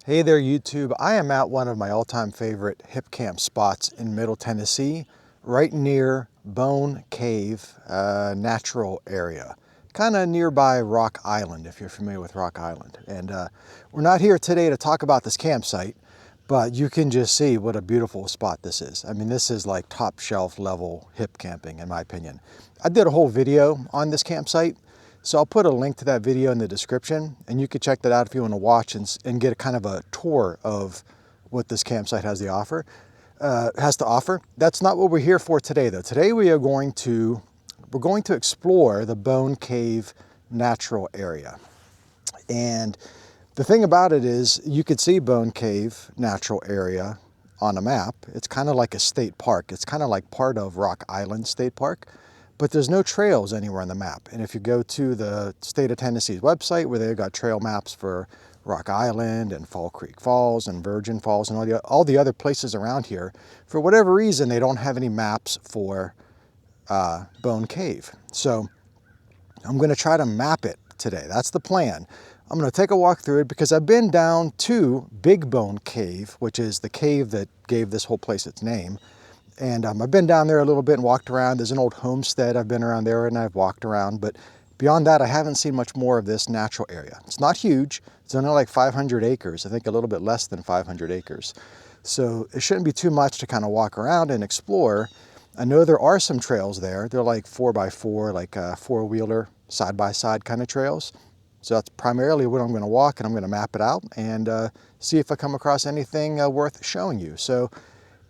Hey there YouTube, I am at one of my all-time favorite HIPCAMP spots in Middle Tennessee, right near Bone Cave natural area, kind of nearby Rock Island, if you're familiar with Rock Island. And we're not here today to talk about this campsite, but you can just see what a beautiful spot this is. I mean, this is like top shelf level hip camping in my opinion. I did a whole video on this campsite, so I'll put a link to that video in the description, and you can check that out if you want to watch and get a kind of a tour of what this campsite has to offer. That's not what we're here for today, though. Today we're going to explore the Bone Cave natural area. And the thing about it is, you could see Bone Cave natural area on a map. It's kind of like a state park. It's kind of like part of Rock Island State Park. But there's no trails anywhere on the map. And if you go to the state of Tennessee's website, where they've got trail maps for Rock Island and Fall Creek Falls and Virgin Falls and all the other places around here, for whatever reason, they don't have any maps for Bone Cave. So I'm gonna try to map it today. That's the plan. I'm gonna take a walk through it because I've been down to Big Bone Cave, which is the cave that gave this whole place its name. And I've been down there a little bit and walked around. There's an old homestead. I've been around there and I've walked around, but beyond that, I haven't seen much more of this natural area. It's not huge. It's only like 500 acres. I think a little bit less than 500 acres. So it shouldn't be too much to kind of walk around and explore. I know there are some trails there. They're like 4x4, like four-wheeler, side-by-side kind of trails. So that's primarily what I'm going to walk, and I'm going to map it out and see if I come across anything worth showing you. So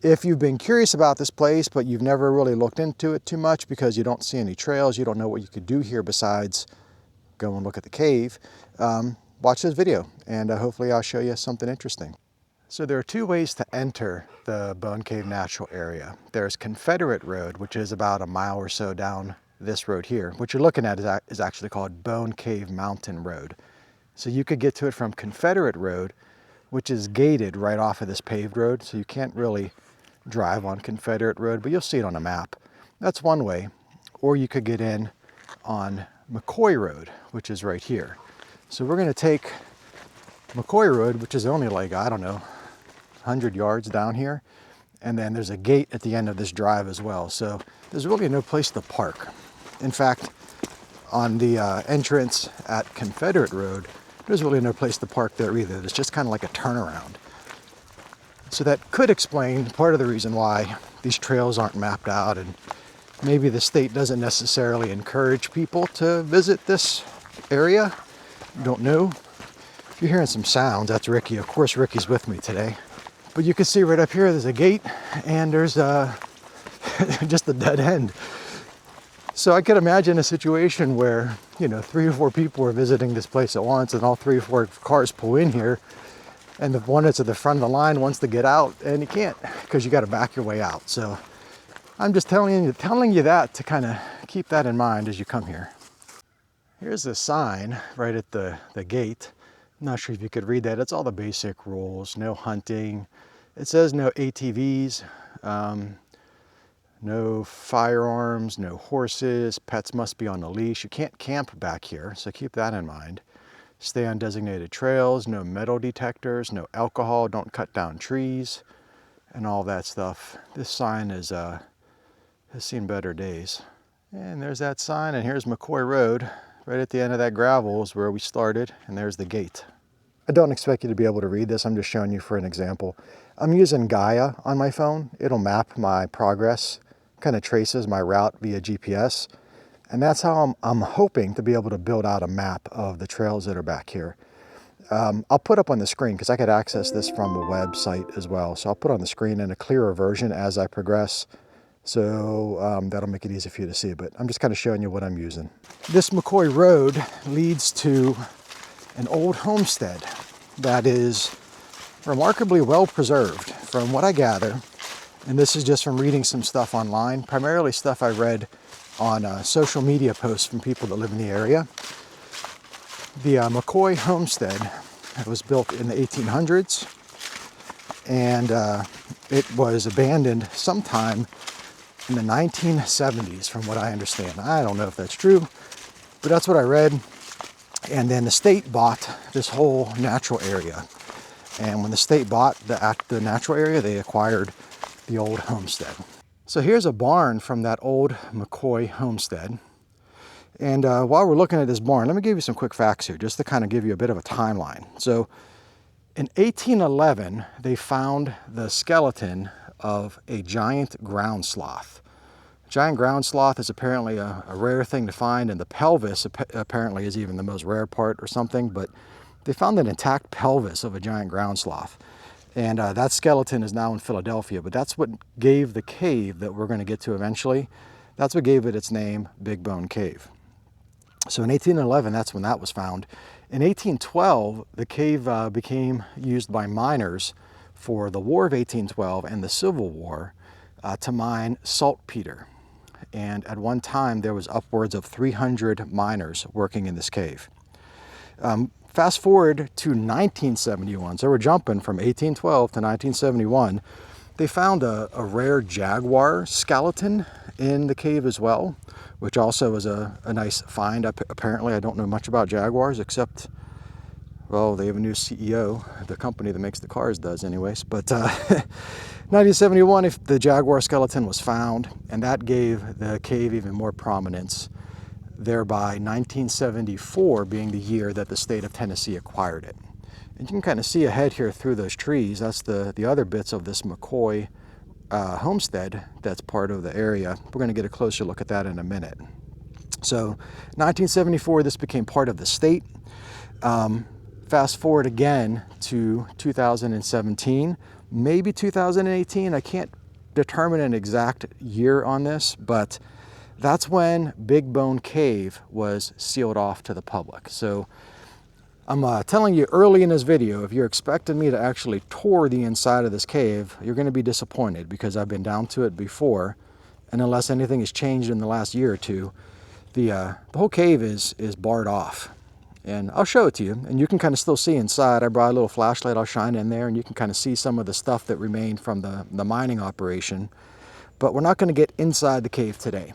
if you've been curious about this place, but you've never really looked into it too much because you don't see any trails, you don't know what you could do here besides go and look at the cave, watch this video and hopefully I'll show you something interesting. So there are two ways to enter the Bone Cave natural area. There's Confederate Road, which is about a mile or so down this road here. What you're looking at is actually called Bone Cave Mountain Road. So you could get to it from Confederate Road, which is gated right off of this paved road, so you can't really drive on Confederate Road, but you'll see it on a map. That's one way. Or you could get in on McCoy Road, which is right here. So we're going to take McCoy Road, which is only like, I don't know, 100 yards down here. And then there's a gate at the end of this drive as well. So there's really no place to park. In fact, on the entrance at Confederate Road, there's really no place to park there either. It's just kind of like a turnaround. So that could explain part of the reason why these trails aren't mapped out, and maybe the state doesn't necessarily encourage people to visit this area. Don't know. If you're hearing some sounds, that's Ricky. Of course, Ricky's with me today. But you can see right up here, there's a gate and there's just a dead end. So I could imagine a situation where, 3 or 4 people are visiting this place at once and all 3 or 4 cars pull in here. And the one that's at the front of the line wants to get out, and you can't because you got to back your way out. So I'm just telling you that to kind of keep that in mind as you come here. Here's a sign right at the gate. I'm not sure if you could read that. It's all the basic rules. No hunting. It says no ATVs, no firearms, no horses. Pets must be on a leash. You can't camp back here, so keep that in mind. Stay on designated trails, no metal detectors, no alcohol, don't cut down trees, and all that stuff. This sign has seen better days. And there's that sign, and here's McCoy Road. Right at the end of that gravel is where we started, and there's the gate. I don't expect you to be able to read this. I'm just showing you for an example. I'm using Gaia on my phone. It'll map my progress, kind of traces my route via GPS. And that's how I'm hoping to be able to build out a map of the trails that are back here. I'll put up on the screen because I could access this from a website as well. So I'll put on the screen in a clearer version as I progress. So that'll make it easy for you to see, but I'm just kind of showing you what I'm using. This McCoy Road leads to an old homestead that is remarkably well preserved from what I gather. And this is just from reading some stuff online, primarily stuff I read on social media posts from people that live in the area. The McCoy homestead was built in the 1800s, and it was abandoned sometime in the 1970s from what I understand. I don't know if that's true, but that's what I read. And then the state bought this whole natural area. And when the state bought the natural area, they acquired the old homestead. So here's a barn from that old McCoy homestead. And while we're looking at this barn, let me give you some quick facts here, just to kind of give you a bit of a timeline. So in 1811, they found the skeleton of a giant ground sloth. A giant ground sloth is apparently a rare thing to find, and the pelvis apparently is even the most rare part or something, but they found an intact pelvis of a giant ground sloth. And that skeleton is now in Philadelphia, but that's what gave the cave that we're going to get to eventually, that's what gave it its name, Big Bone Cave. So in 1811, that's when that was found. In 1812, the cave became used by miners for the War of 1812 and the Civil War to mine saltpeter. And at one time, there was upwards of 300 miners working in this cave. Fast forward to 1971, so we're jumping from 1812 to 1971, they found a rare jaguar skeleton in the cave as well, which also was a nice find. Apparently, I don't know much about jaguars except, well, they have a new CEO. The company that makes the cars does anyways. But 1971, the jaguar skeleton was found, and that gave the cave even more prominence, thereby 1974 being the year that the state of Tennessee acquired it. And you can kind of see ahead here through those trees. That's the other bits of this McCoy homestead that's part of the area. We're going to get a closer look at that in a minute. So 1974, this became part of the state. Fast forward again to 2017, maybe 2018. I can't determine an exact year on this, but that's when Big Bone Cave was sealed off to the public. So I'm telling you early in this video, if you're expecting me to actually tour the inside of this cave, you're going to be disappointed, because I've been down to it before, and unless anything has changed in the last year or two, the whole cave is barred off. And I'll show it to you, and you can kind of still see inside. I brought a little flashlight, I'll shine in there, and you can kind of see some of the stuff that remained from the mining operation. But we're not going to get inside the cave today.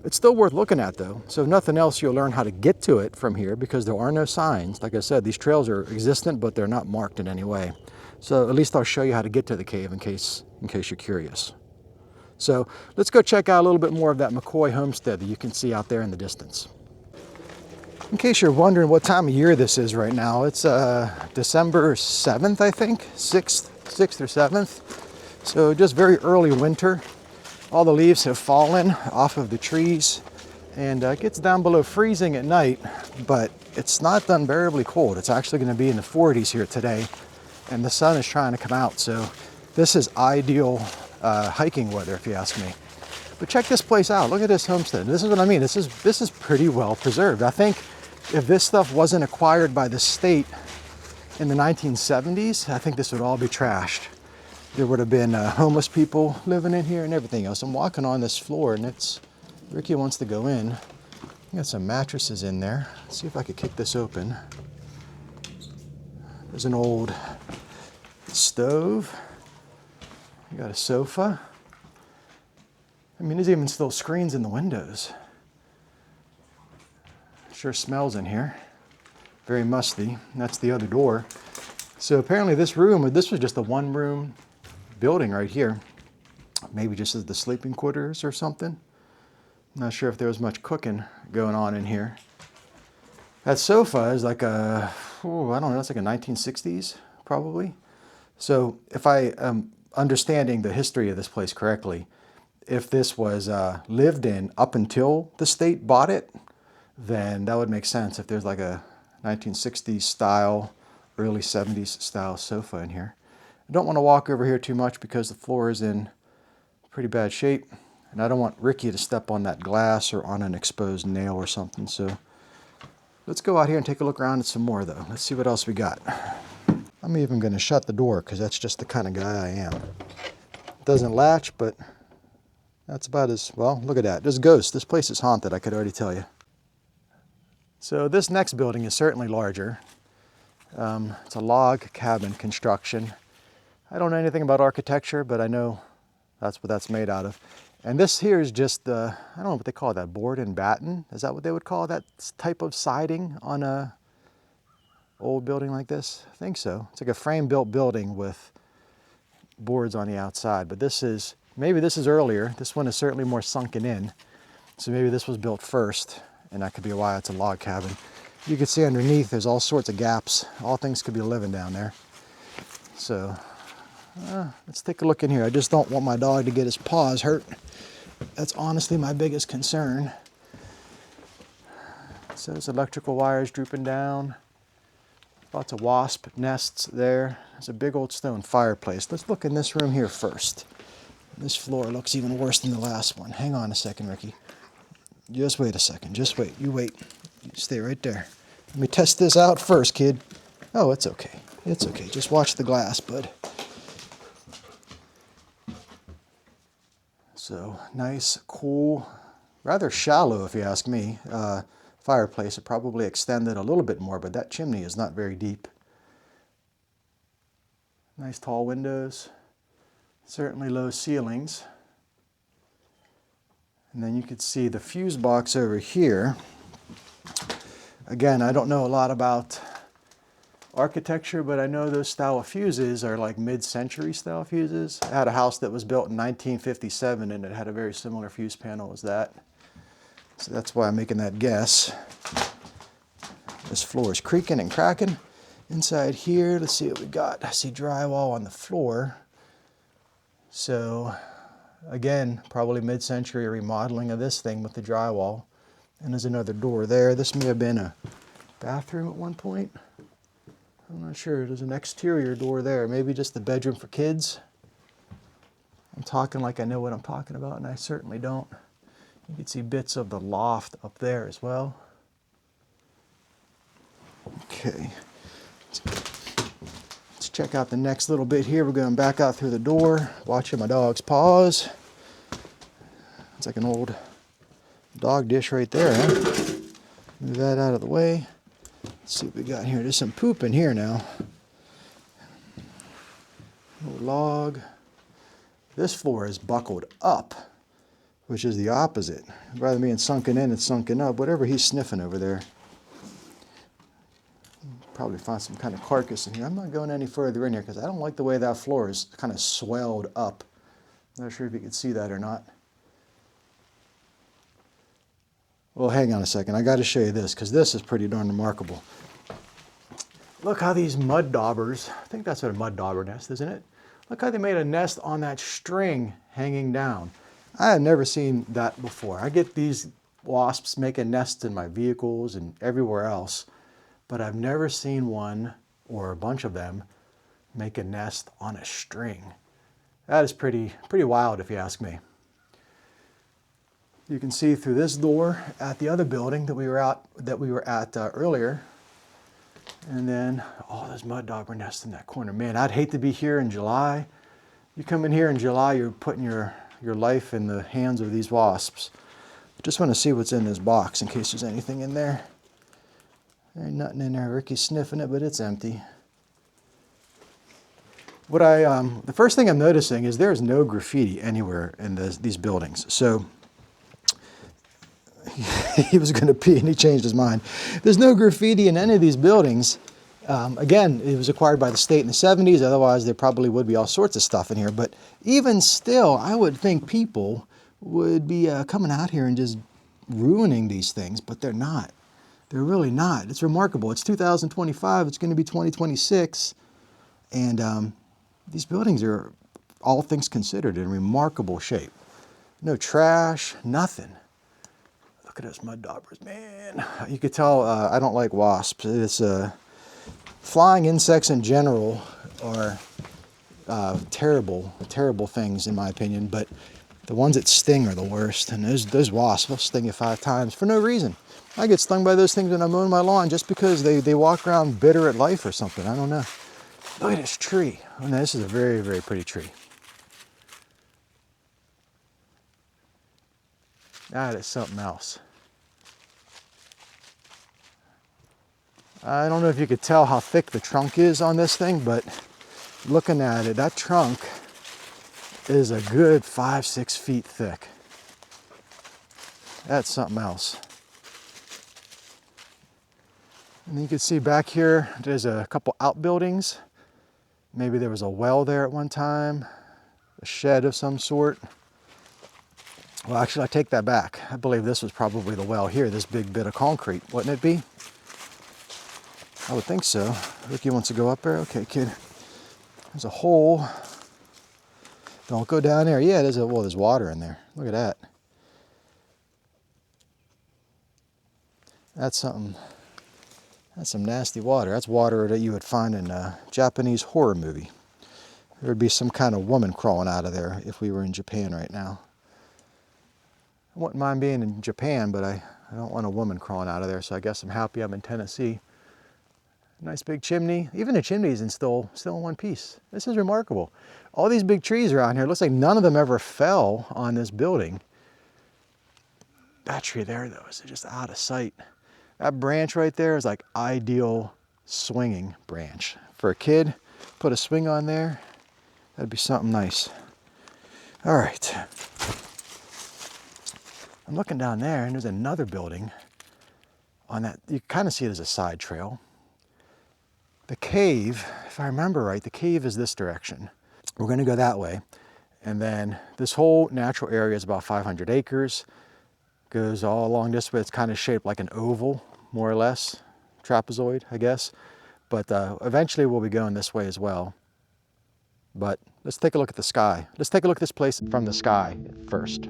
It's still worth looking at though. So if nothing else, you'll learn how to get to it from here, because there are no signs. Like I said, these trails are existent, but they're not marked in any way. So at least I'll show you how to get to the cave in case you're curious. So let's go check out a little bit more of that McCoy homestead that you can see out there in the distance. In case you're wondering what time of year this is right now, it's December 7th, I think, 6th or 7th. So just very early winter. All the leaves have fallen off of the trees, and it gets down below freezing at night, but it's not unbearably cold. It's actually going to be in the 40s here today, and the sun is trying to come out. So this is ideal hiking weather, if you ask me. But check this place out. Look at this homestead. This is what I mean. This is pretty well preserved. I think if this stuff wasn't acquired by the state in the 1970s, I think this would all be trashed. There would have been homeless people living in here and everything else. I'm walking on this floor, and Ricky wants to go in. Got some mattresses in there. Let's see if I could kick this open. There's an old stove. You got a sofa. I mean, there's even still screens in the windows. Sure smells in here. Very musty. That's the other door. So apparently this was just a one-room building right here. Maybe just as the sleeping quarters or something. I'm not sure if there was much cooking going on in here. That sofa is like I don't know, it's like a 1960s probably. So if I am understanding the history of this place correctly, if this was lived in up until the state bought it, then that would make sense if there's like a 1960s style, early 70s style sofa in here. I don't want to walk over here too much because the floor is in pretty bad shape, and I don't want Ricky to step on that glass or on an exposed nail or something. So let's go out here and take a look around at some more though. Let's see what else we got. I'm even going to shut the door because that's just the kind of guy I am. It doesn't latch, but that's about as, well, look at that. There's ghosts. This place is haunted, I could already tell you. So this next building is certainly larger. It's a log cabin construction. I don't know anything about architecture, but I know that's what that's made out of. And this here is just I don't know what they call that, board and batten? Is that what they would call that type of siding on a old building like this? I think so. It's like a frame-built building with boards on the outside, but maybe this is earlier. This one is certainly more sunken in. So maybe this was built first, and that could be why it's a log cabin. You can see underneath there's all sorts of gaps. All things could be living down there. So let's take a look in here. I just don't want my dog to get his paws hurt. That's honestly my biggest concern. So there's electrical wires drooping down. Lots of wasp nests there. There's a big old stone fireplace. Let's look in this room here first. This floor looks even worse than the last one. Hang on a second, Ricky. Just wait a second. Just wait. You wait. You stay right there. Let me test this out first, kid. Oh, it's okay. It's okay. Just watch the glass, bud. So, nice, cool, rather shallow if you ask me. Fireplace. It probably extended a little bit more, but that chimney is not very deep. Nice tall windows. Certainly low ceilings. And then you could see the fuse box over here. Again, I don't know a lot about architecture, but I know those style of fuses are like mid-century style fuses. I had a house that was built in 1957 and it had a very similar fuse panel as that. So that's why I'm making that guess. This floor is creaking and cracking. Inside here, let's see what we got. I see drywall on the floor. So again, probably mid-century remodeling of this thing with the drywall. And there's another door there. This may have been a bathroom at one point. I'm not sure. There's an exterior door there. Maybe just the bedroom for kids. I'm talking like I know what I'm talking about, and I certainly don't. You can see bits of the loft up there as well. Okay. Let's check out the next little bit here. We're going back out through the door, watching my dog's paws. It's like an old dog dish right there, huh? Move that out of the way. Let's see what we got here. There's some poop in here now. Little log. This floor is buckled up, which is the opposite. Rather than being sunken in, it's sunken up. Whatever he's sniffing over there. Probably find some kind of carcass in here. I'm not going any further in here because I don't like the way that floor is kind of swelled up. Not sure if you can see that or not. Well, hang on a second. I got to show you this because this is pretty darn remarkable. Look how these mud daubers, I think that's what a mud dauber nest, isn't it? Look how they made a nest on that string hanging down. I have never seen that before. I get these wasps making nests in my vehicles and everywhere else, but I've never seen one or a bunch of them make a nest on a string. That is pretty wild if you ask me. You can see through this door at the other building that we were at earlier. And then, oh, there's mud dauber nests in that corner. Man, I'd hate to be here in July. You come in here in July, you're putting your life in the hands of these wasps. Just want to see what's in this box in case there's anything in there. There ain't nothing in there. Ricky's sniffing it, but it's empty. The first thing I'm noticing is there's no graffiti anywhere in these buildings. So he was going to pee and he changed his mind. There's no graffiti in any of these buildings. Again, it was acquired by the state in the 70s. Otherwise, there probably would be all sorts of stuff in here. But even still, I would think people would be coming out here and just ruining these things, but they're not. They're really not. It's remarkable. It's 2025. It's going to be 2026. And these buildings are, all things considered, in remarkable shape. No trash, nothing. Look at those mud daubers, man. You could tell I don't like wasps. It's flying insects in general are terrible things in my opinion, but the ones that sting are the worst. And those wasps will sting you 5 times for no reason. I get stung by those things when I'm mowing my lawn just because they walk around bitter at life or something. I don't know. Look at this tree. Oh, no, this is a very, very pretty tree. That is something else. I don't know if you could tell how thick the trunk is on this thing, but looking at it, that trunk is a good 5-6 feet thick. That's something else. And you can see back here, there's a couple outbuildings. Maybe there was a well there at one time, a shed of some sort. Well, actually, I take that back. I believe this was probably the well here, this big bit of concrete, wouldn't it be? I would think so. Ricky wants to go up there. Okay, kid. There's a hole. Don't go down there. Yeah, well, there's water in there. Look at that. That's something. That's some nasty water. That's water that you would find in a Japanese horror movie. There would be some kind of woman crawling out of there if we were in Japan right now. I wouldn't mind being in Japan, but I don't want a woman crawling out of there, so I guess I'm happy I'm in Tennessee. Nice big chimney. Even the chimney's still in one piece. This is remarkable. All these big trees around here, it looks like none of them ever fell on this building. That tree there, though, is just out of sight. That branch right there is like ideal swinging branch. For a kid, put a swing on there, that'd be something nice. All right. I'm looking down there and there's another building on that. You kind of see it as a side trail. The cave, if I remember right, the cave is this direction. We're gonna go that way. And then this whole natural area is about 500 acres. Goes all along this way. It's kind of shaped like an oval, more or less, trapezoid, I guess. But eventually we'll be going this way as well. But let's take a look at the sky. Let's take a look at this place from the sky first.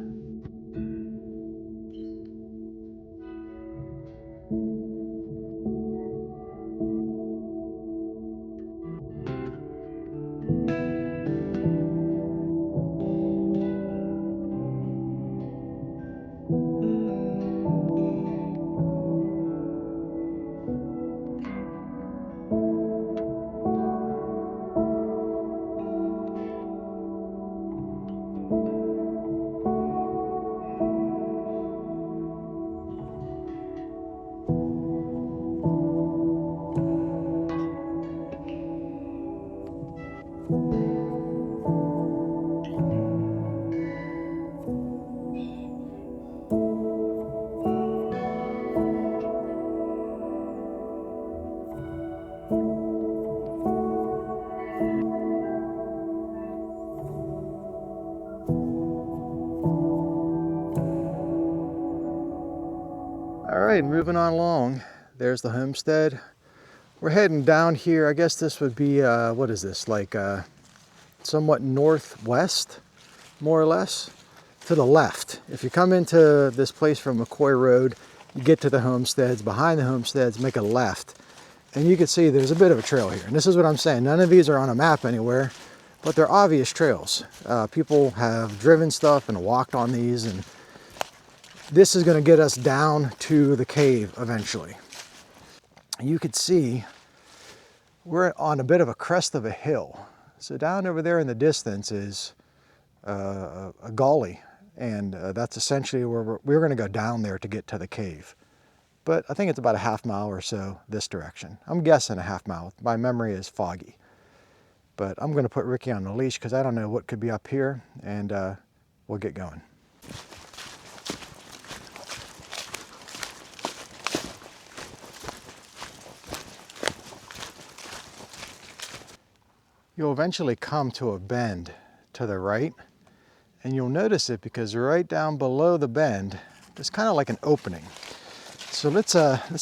All right, moving on along. There's the homestead. We're heading down here. I guess this would be, what is this, like somewhat northwest, more or less, to the left. If you come into this place from McCoy Road, you get to the homesteads. Behind the homesteads, make a left. And you can see there's a bit of a trail here. And this is what I'm saying. None of these are on a map anywhere, but they're obvious trails. People have driven stuff and walked on these, and this is going to get us down to the cave eventually. You could see we're on a bit of a crest of a hill. So down over there in the distance is a gully, and that's essentially where we're going to go down there to get to the cave. But I think it's about a half mile or so this direction. I'm guessing a half mile. My memory is foggy. But I'm going to put Ricky on the leash because I don't know what could be up here, and we'll get going. You'll eventually come to a bend to the right, and you'll notice it because right down below the bend, there's kind of like an opening. So let's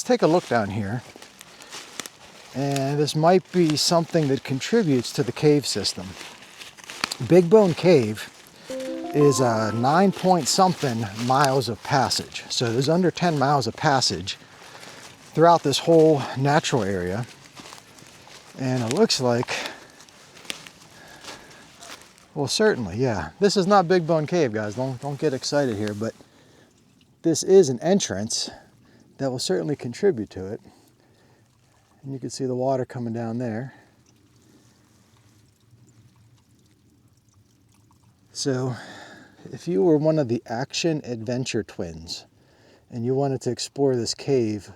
take a look down here, and this might be something that contributes to the cave system. Big Bone Cave is 9 point something miles of passage. So there's under 10 miles of passage throughout this whole natural area, and it looks like, well, certainly, yeah. This is not Big Bone Cave, guys. Don't get excited here, but this is an entrance that will certainly contribute to it. And you can see the water coming down there. So, if you were one of the action adventure twins and you wanted to explore this cave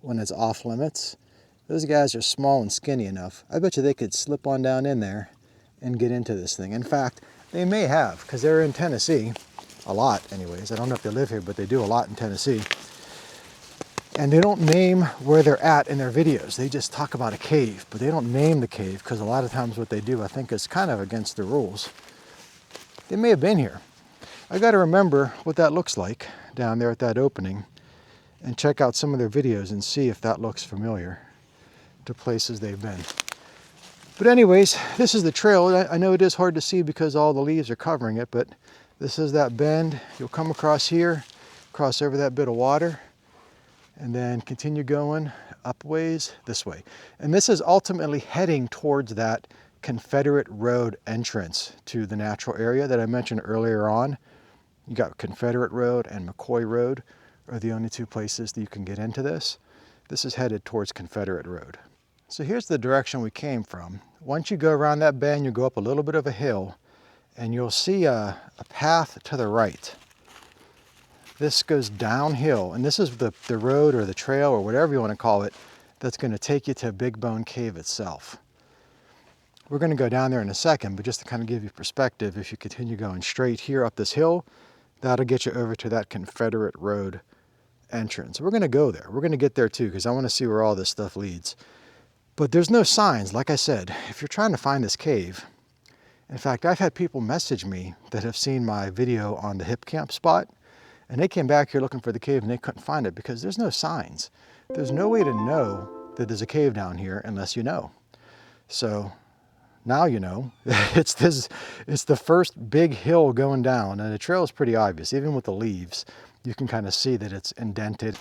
when it's off limits, those guys are small and skinny enough. I bet you they could slip on down in there and get into this thing. In fact, they may have, because they're in Tennessee, a lot anyways. I don't know if they live here, but they do a lot in Tennessee. And they don't name where they're at in their videos. They just talk about a cave, but they don't name the cave because a lot of times what they do, I think, is kind of against the rules. They may have been here. I got to remember what that looks like down there at that opening and check out some of their videos and see if that looks familiar to places they've been. But anyways, this is the trail. I know it is hard to see because all the leaves are covering it, but this is that bend. You'll come across here, cross over that bit of water, and then continue going up ways this way. And this is ultimately heading towards that Confederate Road entrance to the natural area that I mentioned earlier on. You got Confederate Road and McCoy Road are the only two places that you can get into this. This is headed towards Confederate Road. So here's the direction we came from. Once you go around that bend, you go up a little bit of a hill and you'll see a path to the right. This goes downhill, and this is the road or the trail or whatever you want to call it that's going to take you to Big Bone Cave itself. We're going to go down there in a second, but just to kind of give you perspective, if you continue going straight here up this hill, that'll get you over to that Confederate Road entrance. We're going to go there. We're going to get there too because I want to see where all this stuff leads. But there's no signs. Like I said, if you're trying to find this cave, in fact, I've had people message me that have seen my video on the HIPCAMP spot, and they came back here looking for the cave and they couldn't find it because there's no signs. There's no way to know that there's a cave down here unless you know. So now you know. It's the first big hill going down, and the trail is pretty obvious. Even with the leaves, you can kind of see that it's indented.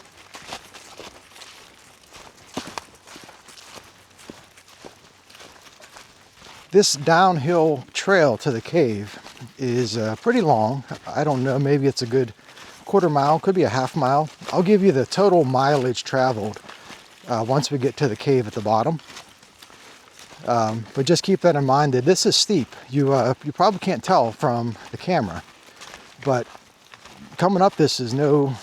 This downhill trail to the cave is pretty long. I don't know, maybe it's a good quarter mile, could be a half mile. I'll give you the total mileage traveled once we get to the cave at the bottom. But just keep that in mind that this is steep. You probably can't tell from the camera, but coming up this is no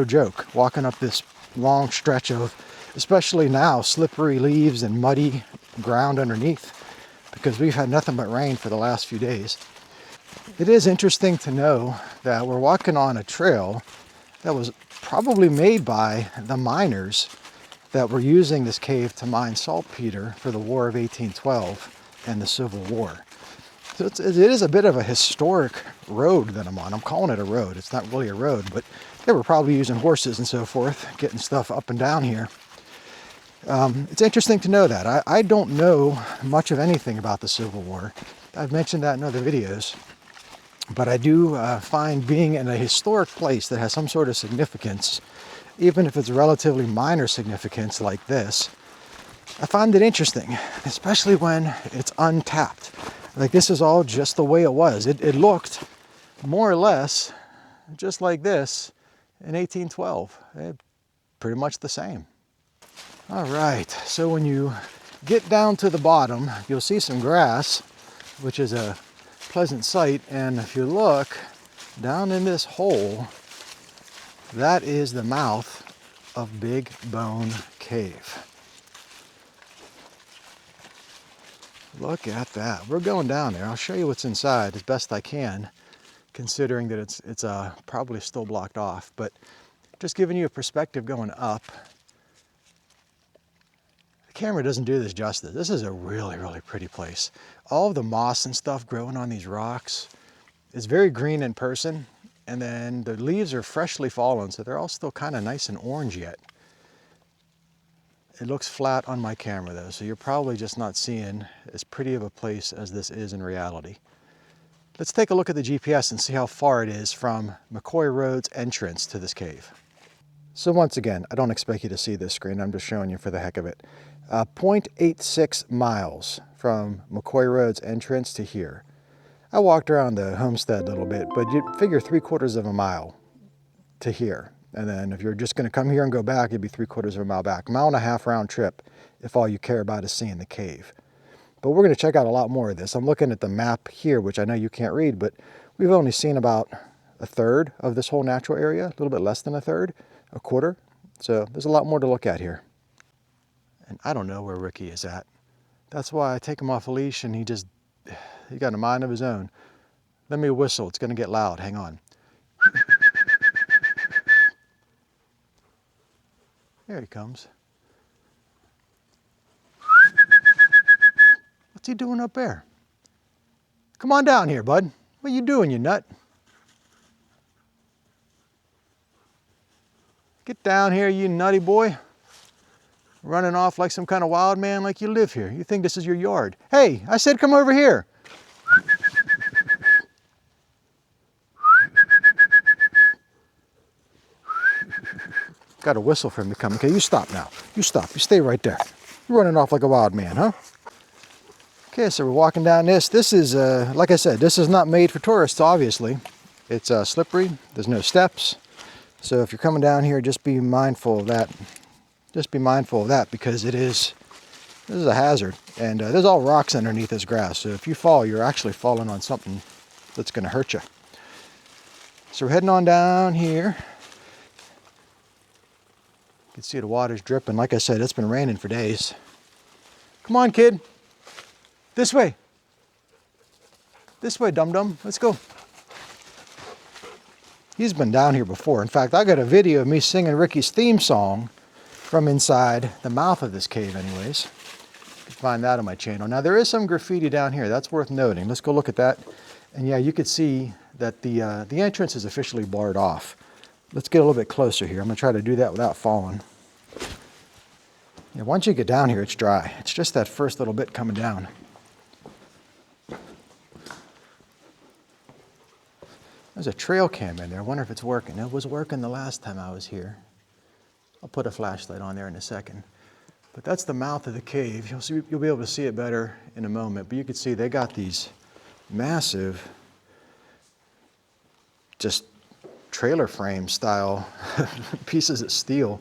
joke. Walking up this long stretch of, especially now, slippery leaves and muddy ground underneath, because we've had nothing but rain for the last few days. It is interesting to know that we're walking on a trail that was probably made by the miners that were using this cave to mine saltpeter for the War of 1812 and the Civil War. So it is a bit of a historic road that I'm on. I'm calling it a road. It's not really a road, but they were probably using horses and so forth, getting stuff up and down here. It's interesting to know that. I don't know much of anything about the Civil War. I've mentioned that in other videos. But I do find being in a historic place that has some sort of significance, even if it's relatively minor significance like this, I find it interesting, especially when it's untapped. Like this is all just the way it was. It looked more or less just like this in 1812. Pretty much the same. All right, so when you get down to the bottom, you'll see some grass, which is a pleasant sight. And if you look down in this hole, that is the mouth of Big Bone Cave. Look at that. We're going down there. I'll show you what's inside as best I can, considering that it's probably still blocked off. But just giving you a perspective going up. The camera doesn't do this justice. This is a really, really pretty place. All of the moss and stuff growing on these rocks is very green in person. And then the leaves are freshly fallen, so they're all still kind of nice and orange yet. It looks flat on my camera though, so you're probably just not seeing as pretty of a place as this is in reality. Let's take a look at the GPS and see how far it is from McCoy Road's entrance to this cave. So once again, I don't expect you to see this screen, I'm just showing you for the heck of it. 0.86 miles from McCoy Road's entrance to here. I walked around the Homestead a little bit, but you figure 3/4 of a mile to here. And then if you're just going to come here and go back, it'd be 3/4 of a mile back. 1.5 mile round trip if all you care about is seeing the cave. But we're going to check out a lot more of this. I'm looking at the map here, which I know you can't read, but we've only seen about 1/3 of this whole natural area, a little bit less than 1/3, 1/4. So there's a lot more to look at here. And I don't know where Ricky is at. That's why I take him off a leash and he got a mind of his own. Let me whistle, it's going to get loud, hang on. There he comes. What's he doing up there? Come on down here, bud. What are you doing, you nut? Get down here, you nutty boy. Running off like some kind of wild man like you live here. You think this is your yard. Hey, I said come over here. Got a whistle for him to come. Okay, you stop now. You stop. You stay right there. You're running off like a wild man, huh? Okay, so we're walking down this. This is, like I said, this is not made for tourists, obviously. It's slippery. There's no steps. So if you're coming down here, just be mindful of that. Just be mindful of that because this is a hazard. And there's all rocks underneath this grass. So if you fall, you're actually falling on something that's going to hurt you. So we're heading on down here. You can see the water's dripping. Like I said, it's been raining for days. Come on, kid. This way. This way, dum-dum. Let's go. He's been down here before. In fact, I got a video of me singing Ricky's theme song from inside the mouth of this cave anyways. You can find that on my channel. Now, there is some graffiti down here. That's worth noting. Let's go look at that. And yeah, you could see that the entrance is officially barred off. Let's get a little bit closer here. I'm going to try to do that without falling. Yeah, once you get down here, it's dry. It's just that first little bit coming down. There's a trail cam in there. I wonder if it's working. It was working the last time I was here. I'll put a flashlight on there in a second. But that's the mouth of the cave. You'll be able to see it better in a moment. But you can see they got these massive, just trailer frame style pieces of steel.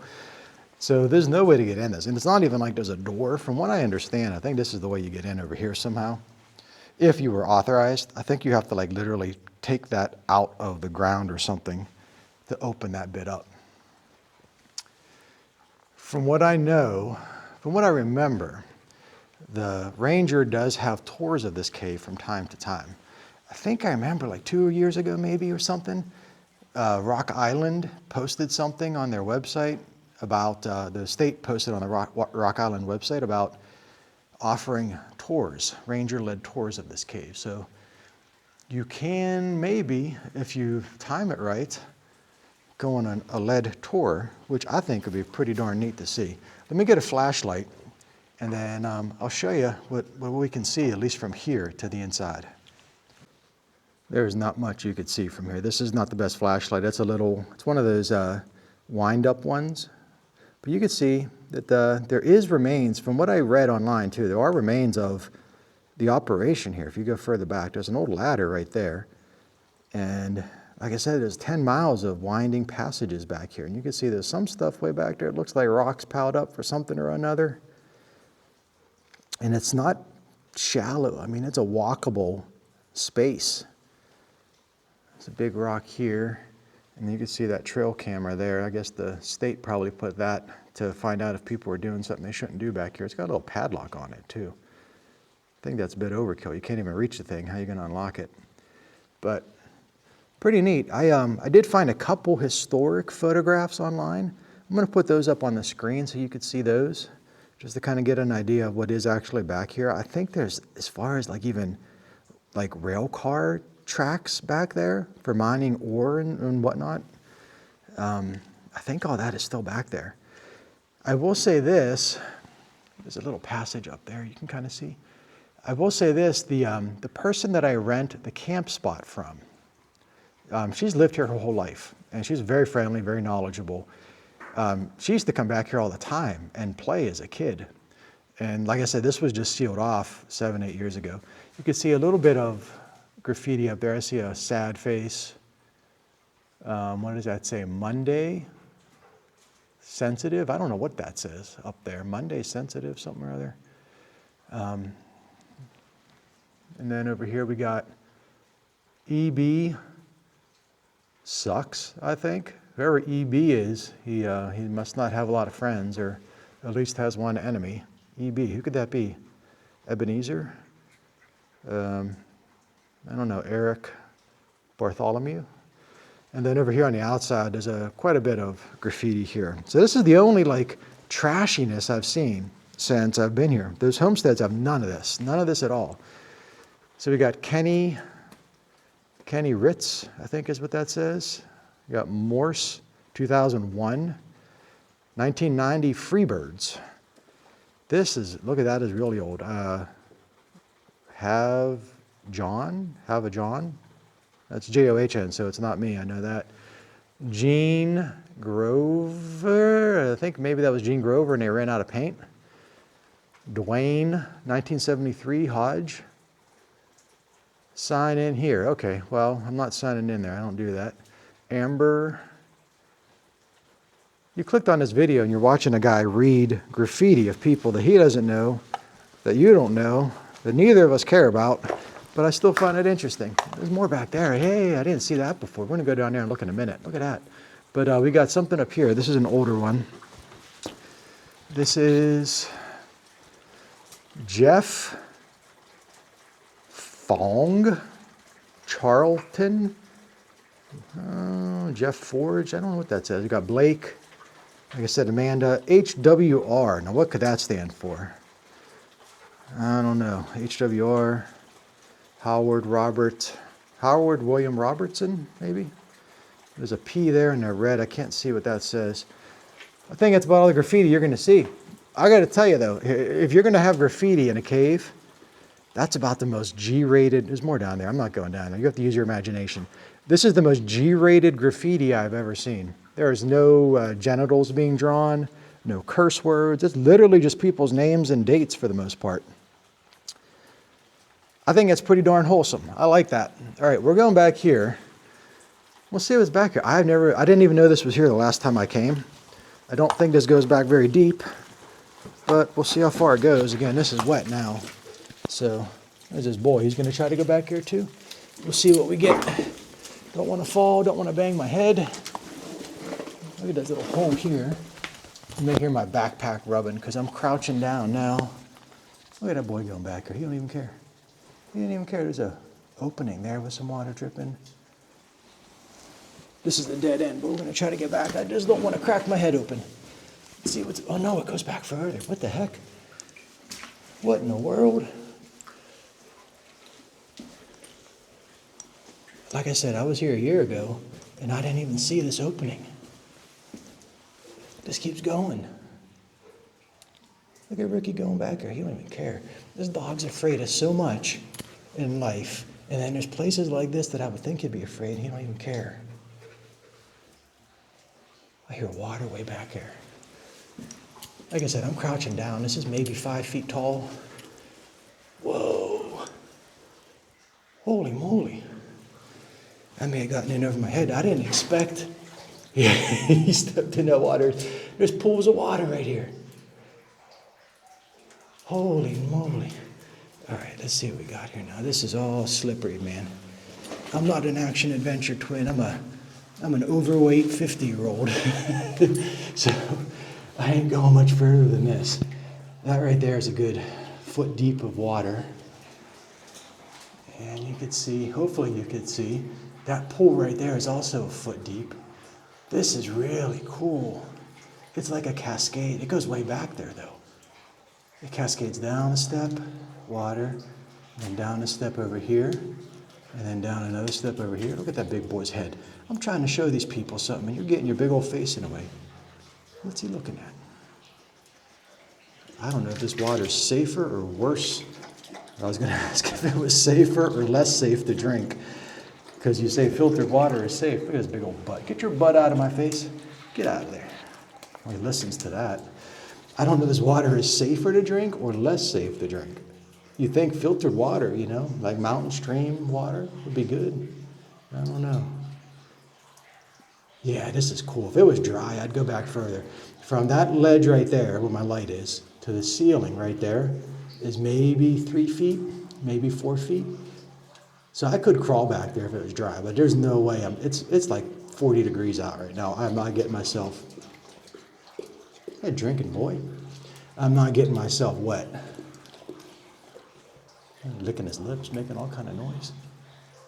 So there's no way to get in this. And it's not even like there's a door. From what I understand, I think this is the way you get in over here somehow. If you were authorized, I think you have to like literally take that out of the ground or something to open that bit up. From what I know, from what I remember, the ranger does have tours of this cave from time to time. I think I remember like 2 years ago maybe or something, Rock Island posted something on their website about, the state posted on the Rock Island website about offering tours, ranger-led tours of this cave. So you can maybe, if you time it right, go on a led tour, which I think would be pretty darn neat to see. Let me get a flashlight, and then I'll show you what we can see, at least from here to the inside. There's not much you could see from here. This is not the best flashlight. It's one of those wind-up ones. But you can see that there is remains, from what I read online too, there are remains of the operation here. If you go further back, there's an old ladder right there. And like I said, there's 10 miles of winding passages back here. And you can see there's some stuff way back there. It looks like rocks piled up for something or another. And it's not shallow. I mean, it's a walkable space. There's a big rock here. And you can see that trail camera there. I guess the state probably put that to find out if people were doing something they shouldn't do back here. It's got a little padlock on it too. I think that's a bit overkill. You can't even reach the thing. How are you going to unlock it? But pretty neat. I did find a couple historic photographs online. I'm going to put those up on the screen so you could see those, just to kind of get an idea of what is actually back here. I think there's, as far as like even like rail car tracks back there for mining ore and whatnot. I think all that is still back there. I will say this, there's a little passage up there you can kind of see. I will say this, the person that I rent the camp spot from, she's lived here her whole life, and she's very friendly, very knowledgeable. She used to come back here all the time and play as a kid. And like I said, this was just sealed off 7, 8 years ago. You can see a little bit of graffiti up there. I see a sad face. What does that say? Monday sensitive? I don't know what that says up there. Monday sensitive, something or other. And then over here we got EB sucks, I think. Whoever EB is, he must not have a lot of friends, or at least has one enemy. EB, who could that be? Ebenezer? I don't know, Eric Bartholomew? And then over here on the outside, there's quite a bit of graffiti here. So this is the only like trashiness I've seen since I've been here. Those homesteads have none of this at all. So we got Kenny Ritz, I think is what that says. We got Morse, 2001, 1990 Freebirds. This is, look at that, is really old. Have a John. That's John, so it's not me, I know that. Gene Grover, I think maybe that was Gene Grover and they ran out of paint. Dwayne, 1973 Hodge. Sign in here. Okay, well, I'm not signing in there. I don't do that. Amber. You clicked on this video and you're watching a guy read graffiti of people that he doesn't know, that you don't know, that neither of us care about, but I still find it interesting. There's more back there. Hey, I didn't see that before. We're going to go down there and look in a minute. Look at that. But we got something up here. This is an older one. This is Jeff Fong, Charlton, Jeff Forge, I don't know what that says. We got Blake, like I said, Amanda, HWR. Now what could that stand for? I don't know. HWR, Howard William Robertson, maybe? There's a P there and they're red. I can't see what that says. I think that's about all the graffiti you're going to see. I got to tell you though, if you're going to have graffiti in a cave, that's about the most G-rated. There's more down there. I'm not going down there. You have to use your imagination. This is the most G-rated graffiti I've ever seen. There is no genitals being drawn, no curse words. It's literally just people's names and dates for the most part. I think it's pretty darn wholesome. I like that. All right, we're going back here. We'll see what's back here. I didn't even know this was here the last time I came. I don't think this goes back very deep, but we'll see how far it goes. Again, this is wet now. So there's this boy. He's going to try to go back here too. We'll see what we get. Don't want to fall. Don't want to bang my head. Look at that little hole here. You may hear my backpack rubbing because I'm crouching down now. Look at that boy going back here. He don't even care. He didn't even care. There's a opening there with some water dripping. This is the dead end, but we're going to try to get back. I just don't want to crack my head open. Let's see what's... Oh no, it goes back further. What the heck? What in the world? Like I said, I was here a year ago, and I didn't even see this opening. This keeps going. Look at Ricky going back there. He don't even care. This dog's afraid of so much in life, and then there's places like this that I would think he'd be afraid. He don't even care. I hear water way back there. Like I said, I'm crouching down. This is maybe 5 feet tall. Whoa. Holy moly. I may have gotten in over my head. I didn't expect. Yeah, he stepped in that water. There's pools of water right here. Holy moly. All right, let's see what we got here now. This is all slippery, man. I'm not an action-adventure twin. I'm an overweight 50-year-old. So I ain't going much further than this. That right there is a good foot deep of water. And you could see, hopefully you could see, that pool right there is also a foot deep. This is really cool. It's like a cascade. It goes way back there though. It cascades down a step, water, and then down a step over here, and then down another step over here. Look at that big boy's head. I'm trying to show these people something, and you're getting your big old face in the way. What's he looking at? I don't know if this water's safer or worse. I was going to ask if it was safer or less safe to drink, because you say filtered water is safe. Look at this big old butt. Get your butt out of my face. Get out of there. Well, he listens to that. I don't know if this water is safer to drink or less safe to drink. You think filtered water, you know, like mountain stream water would be good. I don't know. Yeah, this is cool. If it was dry, I'd go back further. From that ledge right there, where my light is, to the ceiling right there, is maybe 3 feet, maybe 4 feet. So I could crawl back there if it was dry, but there's no way. It's like 40 degrees out right now. I'm not getting myself... Hey, drinking boy. I'm not getting myself wet. Licking his lips, making all kind of noise.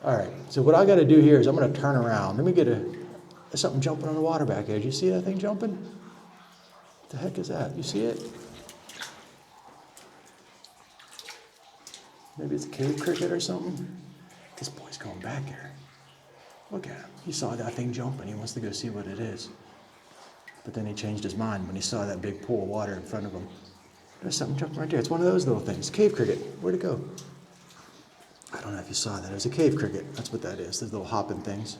All right, so what I gotta do here is I'm gonna turn around. Let me get there's something jumping on the water back here. Do you see that thing jumping? What the heck is that? You see it? Maybe it's a cave cricket or something. This boy's going back here. Look at him. He saw that thing jumping. He wants to go see what it is. But then he changed his mind when he saw that big pool of water in front of him. There's something jumping right there. It's one of those little things. Cave cricket. Where'd it go? I don't know if you saw that. It was a cave cricket. That's what that is. Those little hopping things.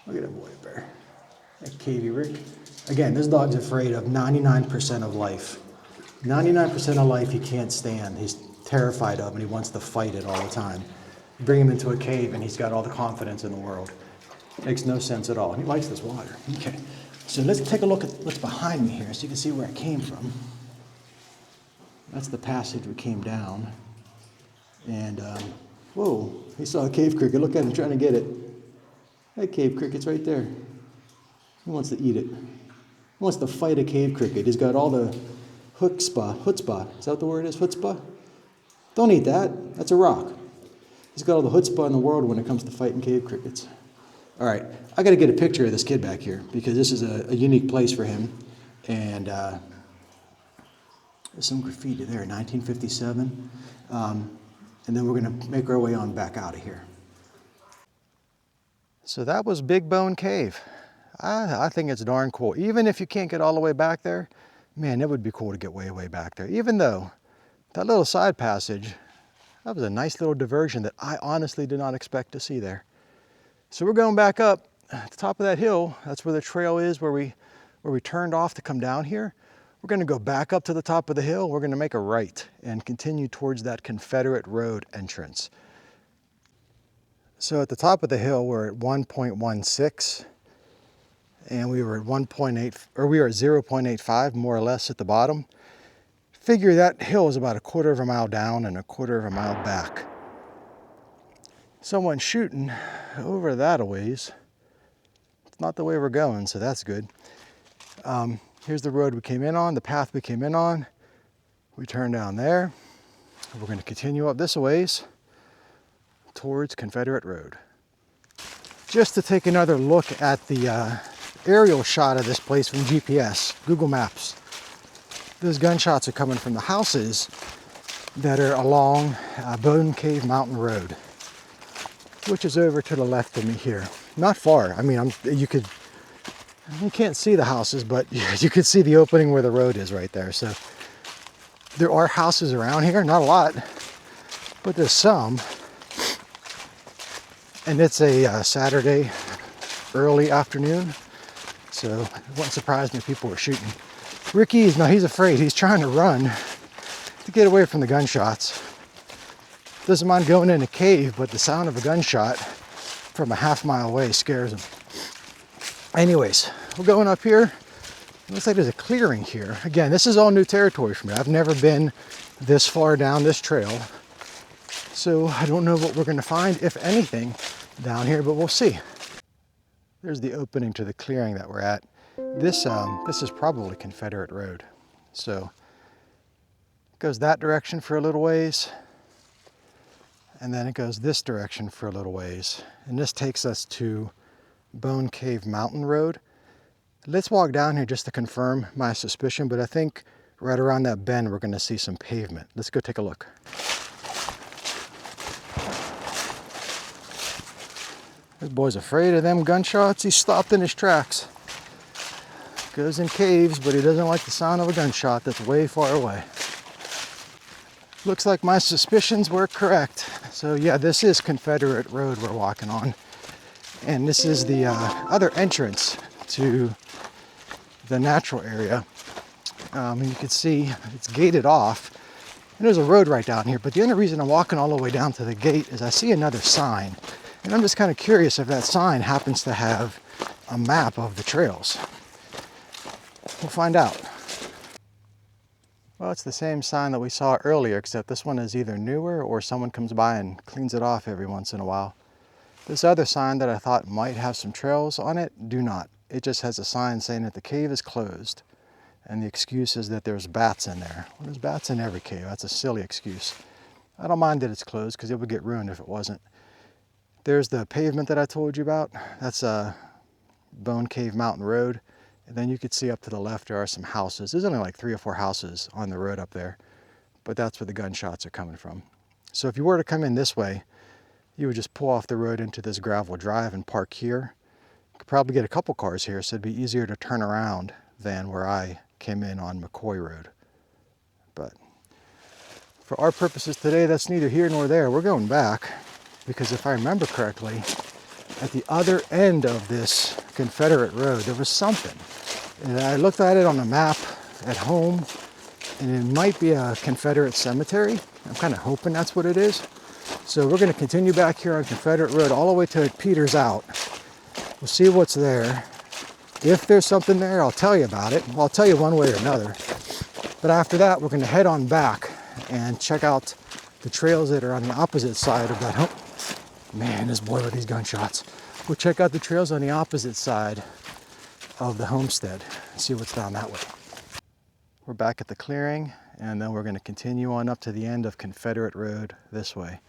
Look at that boy up there. That cavey Rick. Again, this dog's afraid of 99% of life. 99% of life he can't stand. He's terrified of and he wants to fight it all the time. Bring him into a cave and he's got all the confidence in the world. Makes no sense at all. And he likes this water. Okay. So let's take a look at what's behind me here so you can see where it came from. That's the passage we came down. And, whoa, he saw a cave cricket. Look at him trying to get it. That cave cricket's right there. He wants to eat it. He wants to fight a cave cricket. He's got all the chutzpah. Is that what the word is? Chutzpah? Don't eat that. That's a rock. He's got all the chutzpah in the world when it comes to fighting cave crickets. All right, I got to get a picture of this kid back here because this is a unique place for him. And there's some graffiti there, 1957. And then we're going to make our way on back out of here. So that was Big Bone Cave. I think it's darn cool. Even if you can't get all the way back there, man, it would be cool to get way, way back there. Even though that little side passage, that was a nice little diversion that I honestly did not expect to see there. So we're going back up at the top of that hill. That's where the trail is, where we turned off to come down here. We're going to go back up to the top of the hill. We're going to make a right and continue towards that Confederate road entrance. So at the top of the hill, we're at 1.16, and we were at 1.8, or we were at 0.85 more or less at the bottom. Figure that hill is about a quarter of a mile down and a quarter of a mile back. Someone's shooting over that a ways. It's not the way we're going, so that's good. Here's the road we came in on, the path we came in on. We turn down there. We're going to continue up this a ways towards Confederate Road. Just to take another look at the aerial shot of this place from GPS, Google Maps. Those gunshots are coming from the houses that are along Bone Cave Mountain Road, which is over to the left of me here. Not far. I mean, you can't see the houses, but you could see the opening where the road is right there. So there are houses around here, not a lot, but there's some. And it's a Saturday early afternoon, so it wouldn't surprise me if people were shooting. Ricky's, no, he's afraid. He's trying to run to get away from the gunshots. Doesn't mind going in a cave, but the sound of a gunshot from a half-mile away scares him. Anyways, we're going up here. It looks like there's a clearing here. Again, this is all new territory for me. I've never been this far down this trail, so I don't know what we're going to find, if anything, down here, but we'll see. There's the opening to the clearing that we're at. This is probably Confederate Road. So it goes that direction for a little ways, and then it goes this direction for a little ways. And this takes us to Bone Cave Mountain Road. Let's walk down here just to confirm my suspicion, but I think right around that bend we're going to see some pavement. Let's go take a look. This boy's afraid of them gunshots. He stopped in his tracks. Goes in caves, but he doesn't like the sound of a gunshot that's way far away. Looks like my suspicions were correct. So yeah, this is Confederate Road we're walking on. And this is the other entrance to the natural area. And you can see it's gated off. And there's a road right down here, but the only reason I'm walking all the way down to the gate is I see another sign. And I'm just kind of curious if that sign happens to have a map of the trails. We'll find out. Well, it's the same sign that we saw earlier, except this one is either newer or someone comes by and cleans it off every once in a while. This other sign that I thought might have some trails on it, do not. It just has a sign saying that the cave is closed. And the excuse is that there's bats in there. Well, there's bats in every cave. That's a silly excuse. I don't mind that it's closed because it would get ruined if it wasn't. There's the pavement that I told you about. That's Bone Cave Mountain Road. And then you could see up to the left there are some houses. There's only like 3 or 4 houses on the road up there, but that's where the gunshots are coming from. So if you were to come in this way, you would just pull off the road into this gravel drive and park here. You could probably get a couple cars here, so it'd be easier to turn around than where I came in on McCoy Road. But for our purposes today, that's neither here nor there. We're going back because if I remember correctly, at the other end of this Confederate road, there was something. And I looked at it on the map at home, and it might be a Confederate cemetery. I'm kind of hoping that's what it is. So we're going to continue back here on Confederate Road all the way till it peters out. We'll see what's there. If there's something there, I'll tell you about it. Well, I'll tell you one way or another. But after that, we're going to head on back and check out the trails that are on the opposite side of that home. Man, this boy with these gunshots. We'll check out the trails on the opposite side of the homestead and see what's down that way. We're back at the clearing, and then we're going to continue on up to the end of Confederate Road this way.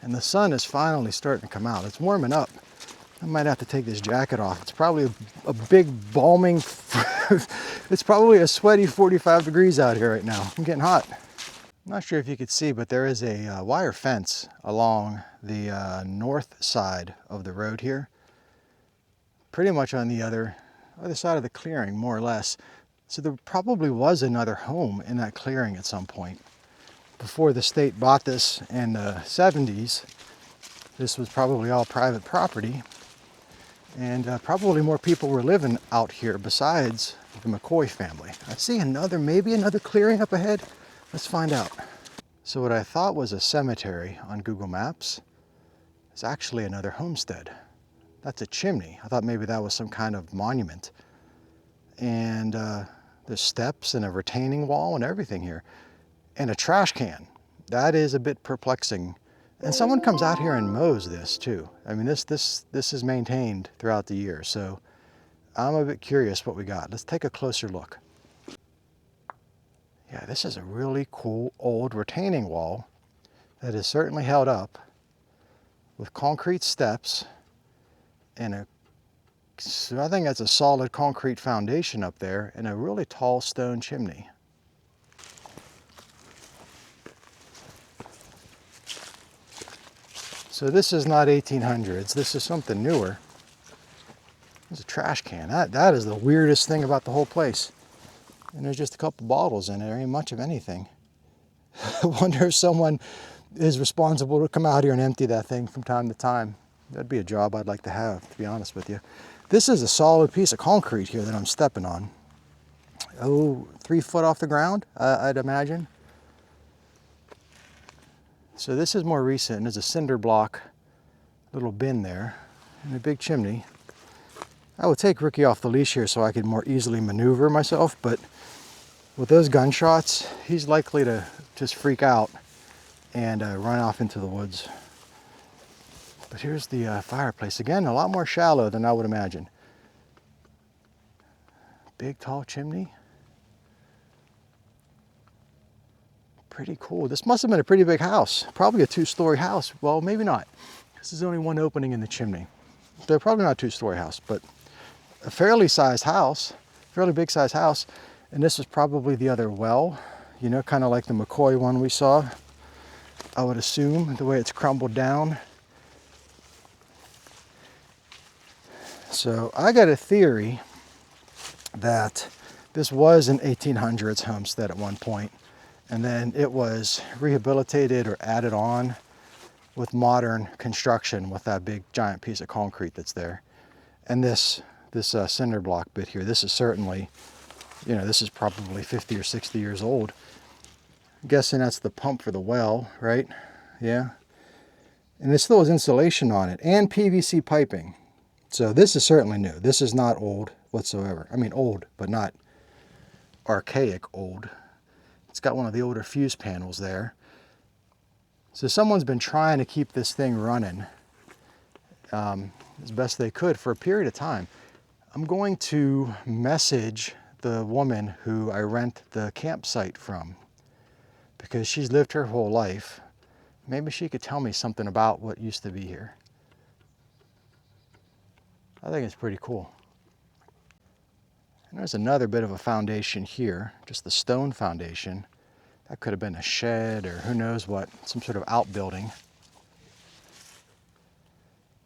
And the sun is finally starting to come out. It's warming up. I might have to take this jacket off. It's probably a big balming, it's probably a sweaty 45 degrees out here right now. I'm getting hot. I'm not sure if you could see, but there is a wire fence along the north side of the road here. Pretty much on the other side of the clearing, more or less. So there probably was another home in that clearing at some point. Before the state bought this in the 70s, this was probably all private property. And probably more people were living out here besides the McCoy family. I see maybe another clearing up ahead. Let's find out. So what I thought was a cemetery on Google Maps is actually another homestead. That's a chimney. I thought maybe that was some kind of monument. And there's steps and a retaining wall and everything here. And a trash can. That is a bit perplexing. And someone comes out here and mows this too. I mean, this is maintained throughout the year. So I'm a bit curious what we got. Let's take a closer look. Yeah, this is a really cool old retaining wall that is certainly held up with concrete steps and so I think that's a solid concrete foundation up there and a really tall stone chimney. So this is not 1800s, this is something newer. There's a trash can. That is the weirdest thing about the whole place. And there's just a couple bottles in it. There ain't much of anything. I wonder if someone is responsible to come out here and empty that thing from time to time. That'd be a job I'd like to have, to be honest with you. This is a solid piece of concrete here that I'm stepping on. Oh, 3 foot off the ground, I'd imagine. So this is more recent. There's a cinder block little bin there and a big chimney. I would take Ricky off the leash here so I could more easily maneuver myself, but with those gunshots, he's likely to just freak out and run off into the woods. But here's the fireplace. Again, a lot more shallow than I would imagine. Big, tall chimney. Pretty cool. This must have been a pretty big house. Probably a 2-story house. Well, maybe not. This is only one opening in the chimney. They're probably not a 2-story house, but a fairly sized house, fairly big sized house. And this was probably the other well, you know, kind of like the McCoy one we saw. I would assume the way it's crumbled down. So I got a theory that this was an 1800s homestead at one point, and then it was rehabilitated or added on with modern construction with that big giant piece of concrete that's there. And this cinder block bit here, this is certainly, you know, this is probably 50 or 60 years old. I'm guessing that's the pump for the well, right? Yeah. And there still has insulation on it and PVC piping. So this is certainly new. This is not old whatsoever. I mean old, but not archaic old. It's got one of the older fuse panels there. So someone's been trying to keep this thing running as best they could for a period of time. I'm going to message the woman who I rent the campsite from because she's lived her whole life. Maybe she could tell me something about what used to be here. I think it's pretty cool. And there's another bit of a foundation here, just the stone foundation. That could have been a shed or who knows what, some sort of outbuilding.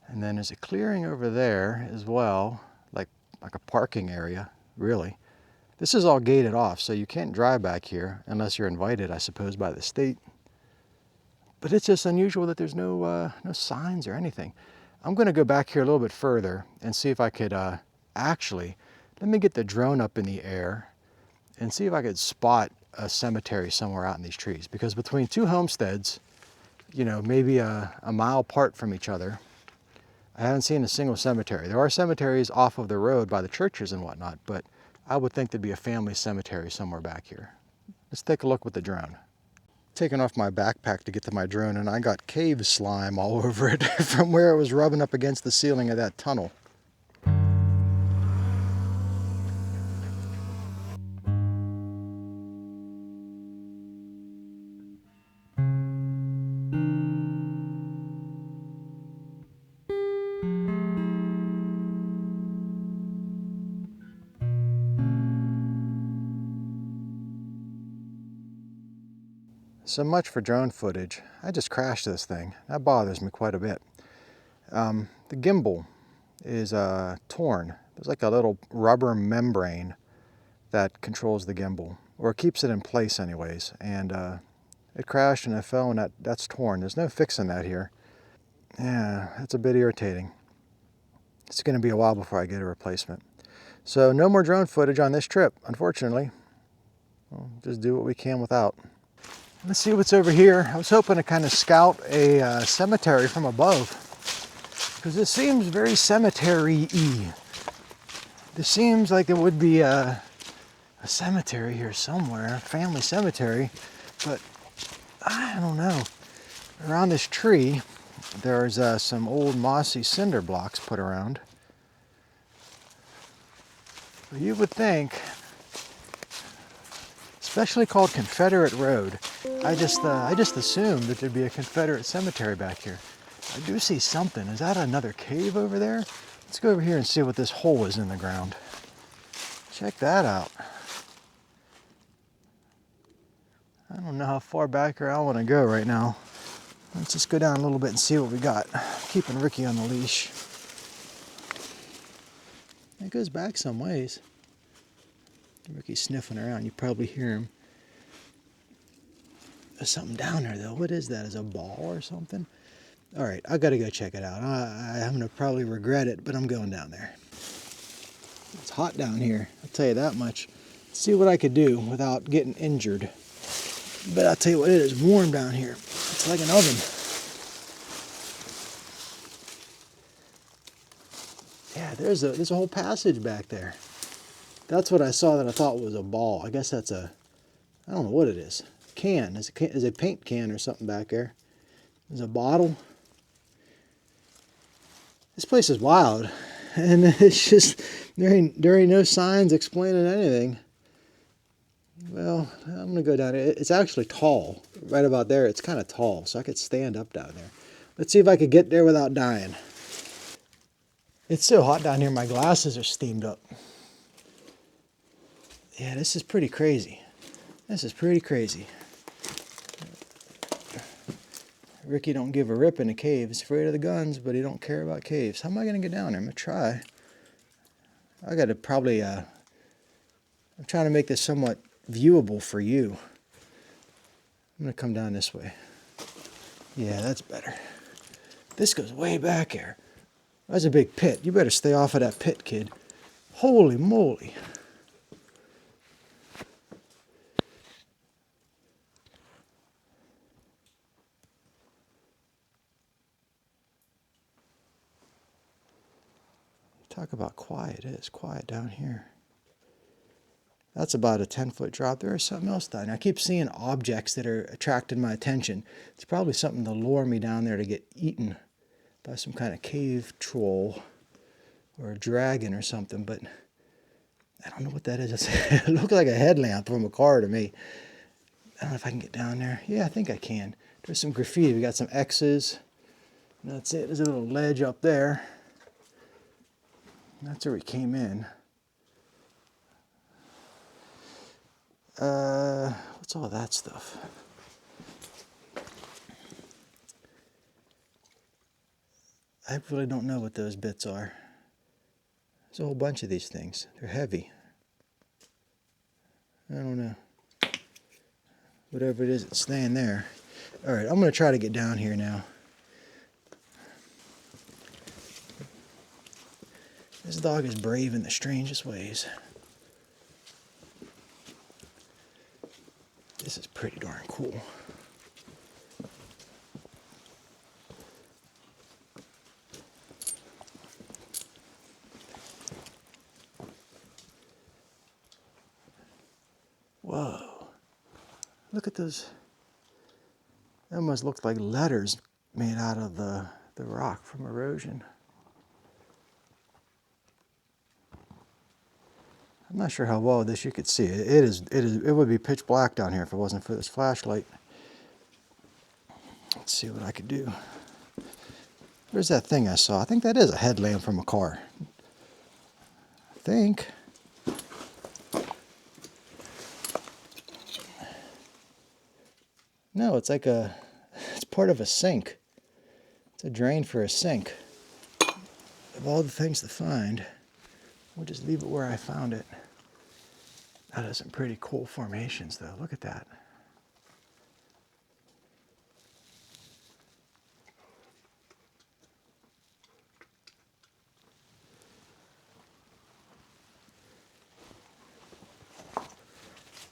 And then there's a clearing over there as well, like a parking area, really. This is all gated off, so you can't drive back here unless you're invited, I suppose, by the state. But it's just unusual that there's no signs or anything. I'm going to go back here a little bit further and see if I could actually, let me get the drone up in the air and see if I could spot a cemetery somewhere out in these trees. Because between two homesteads, you know, maybe a mile apart from each other, I haven't seen a single cemetery. There are cemeteries off of the road by the churches and whatnot, but I would think there'd be a family cemetery somewhere back here. Let's take a look with the drone. Taking off my backpack to get to my drone, and I got cave slime all over it from where it was rubbing up against the ceiling of that tunnel. So much for drone footage. I just crashed this thing. That bothers me quite a bit. The gimbal is torn. There's like a little rubber membrane that controls the gimbal, or keeps it in place anyways. And it crashed and I fell, and that's torn. There's no fixing that here. Yeah, that's a bit irritating. It's going to be a while before I get a replacement. So no more drone footage on this trip, unfortunately. We'll just do what we can without. Let's see what's over here. I was hoping to kind of scout a cemetery from above, because this seems very cemetery-y. This seems like there would be a cemetery here somewhere, a family cemetery, but I don't know. Around this tree, there's some old mossy cinder blocks put around. But you would think, especially called Confederate Road, I just assumed that there'd be a Confederate cemetery back here. I do see something. Is that another cave over there? Let's go over here and see what this hole is in the ground. Check that out. I don't know how far back here I want to go right now. Let's just go down a little bit and see what we got. Keeping Ricky on the leash. It goes back some ways. Ricky's sniffing around. You probably hear him. There's something down there though. What is that? Is it a ball or something? All right, I gotta go check it out. I'm gonna probably regret it, but I'm going down there. It's hot down here, I'll tell you that much. Let's see what I could do without getting injured. But I'll tell you what, it is warm down here. It's like an oven. Yeah, there's a whole passage back there. That's what I saw that I thought was a ball. I guess that's I don't know what it is. Can. Is a paint can or something back there. There's a bottle. This place is wild. And it's just, there ain't no signs explaining anything. Well, I'm going to go down there. It's actually tall. Right about there, it's kind of tall, so I could stand up down there. Let's see if I could get there without dying. It's so hot down here, my glasses are steamed up. Yeah, this is pretty crazy. This is pretty crazy. Ricky don't give a rip in a cave. He's afraid of the guns, but he don't care about caves. How am I going to get down there? I'm going to try. I got to probably, I'm trying to make this somewhat viewable for you. I'm going to come down this way. Yeah, that's better. This goes way back here. That's a big pit. You better stay off of that pit, kid. Holy moly. Talk about quiet. It is quiet down here. That's about a 10-foot drop. There is something else down there. I keep seeing objects that are attracting my attention. It's probably something to lure me down there to get eaten by some kind of cave troll or a dragon or something, but I don't know what that is. It looks like a headlamp from a car to me. I don't know if I can get down there. Yeah, I think I can. There's some graffiti. We got some X's. That's it. There's a little ledge up there. That's where we came in. What's all that stuff? I really don't know what those bits are. There's a whole bunch of these things. They're heavy. I don't know. Whatever it is, it's staying there. All right, I'm going to try to get down here now. This dog is brave in the strangest ways. This is pretty darn cool. Whoa. Look at those. They almost look like letters made out of the rock from erosion. I'm not sure how well this you could see. It would be pitch black down here if it wasn't for this flashlight. Let's see what I could do. Where's that thing I saw? I think that is a headlamp from a car. I think. No, it's like it's part of a sink. It's a drain for a sink. Of all the things to find, we'll just leave it where I found it. That is some pretty cool formations though. Look at that.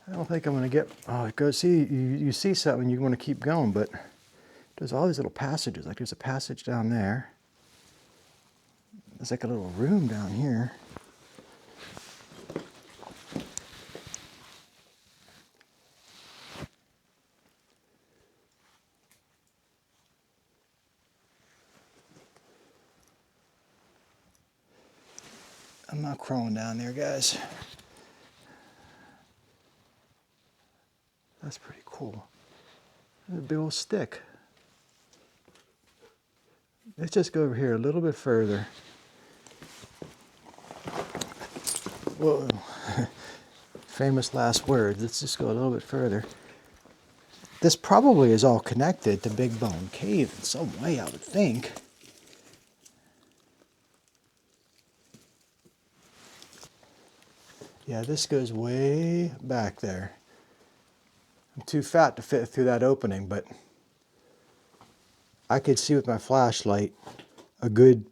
I don't think I'm going to get, oh, go see, you see something, you want to keep going, but there's all these little passages. Like there's a passage down there. There's like a little room down here. I'm not crawling down there, guys. That's pretty cool. There's a big old stick. Let's just go over here a little bit further. Whoa. Famous last words. Let's just go a little bit further. This probably is all connected to Big Bone Cave in some way, I would think. Yeah, this goes way back there. I'm too fat to fit through that opening, but I could see with my flashlight a good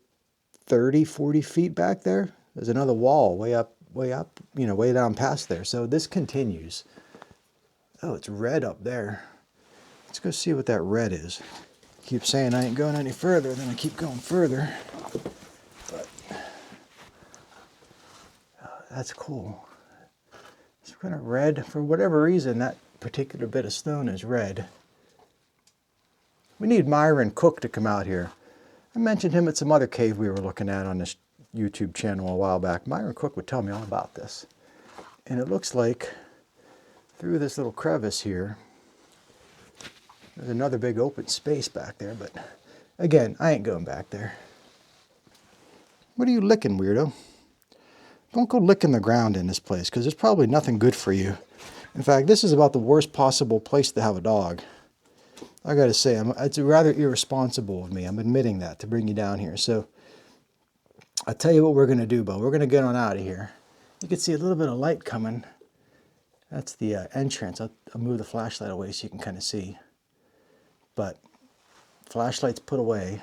30, 40 feet back there. There's another wall way up, you know, way down past there. So this continues. Oh, it's red up there. Let's go see what that red is. I keep saying I ain't going any further, then I keep going further. But oh, that's cool. It's kind of red. For whatever reason, that particular bit of stone is red. We need Myron Cook to come out here. I mentioned him at some other cave we were looking at on this YouTube channel a while back. Myron Cook would tell me all about this. And it looks like through this little crevice here, there's another big open space back there, but again, I ain't going back there. What are you licking, weirdo? Don't go licking the ground in this place, because there's probably nothing good for you. In fact, this is about the worst possible place to have a dog. I gotta say, it's rather irresponsible of me. I'm admitting that, to bring you down here. So, I'll tell you what we're gonna do, Bo. We're gonna get on out of here. You can see a little bit of light coming. That's the entrance. I'll move the flashlight away so you can kind of see. But, flashlight's put away.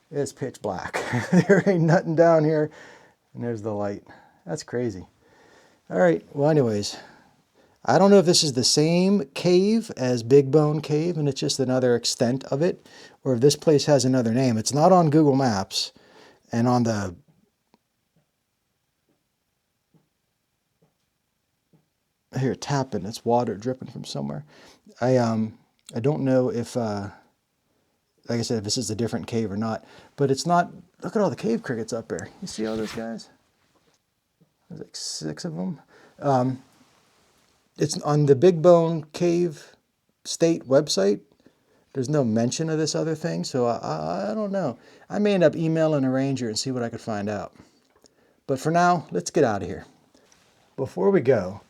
It's pitch black. There ain't nothing down here. And there's the light. That's crazy. All right, well anyways, I don't know if this is the same cave as Big Bone Cave and it's just another extent of it, or if this place has another name. It's not on Google Maps, and on the I hear it tapping. It's water dripping from somewhere. I don't know if like I said, if this is a different cave or not, but it's not. Look at all the cave crickets up there. You see all those guys? There's like 6 of them. It's on the Big Bone Cave State website. There's no mention of this other thing, so I don't know. I may end up emailing a ranger and see what I could find out. But for now, let's get out of here. Before we go,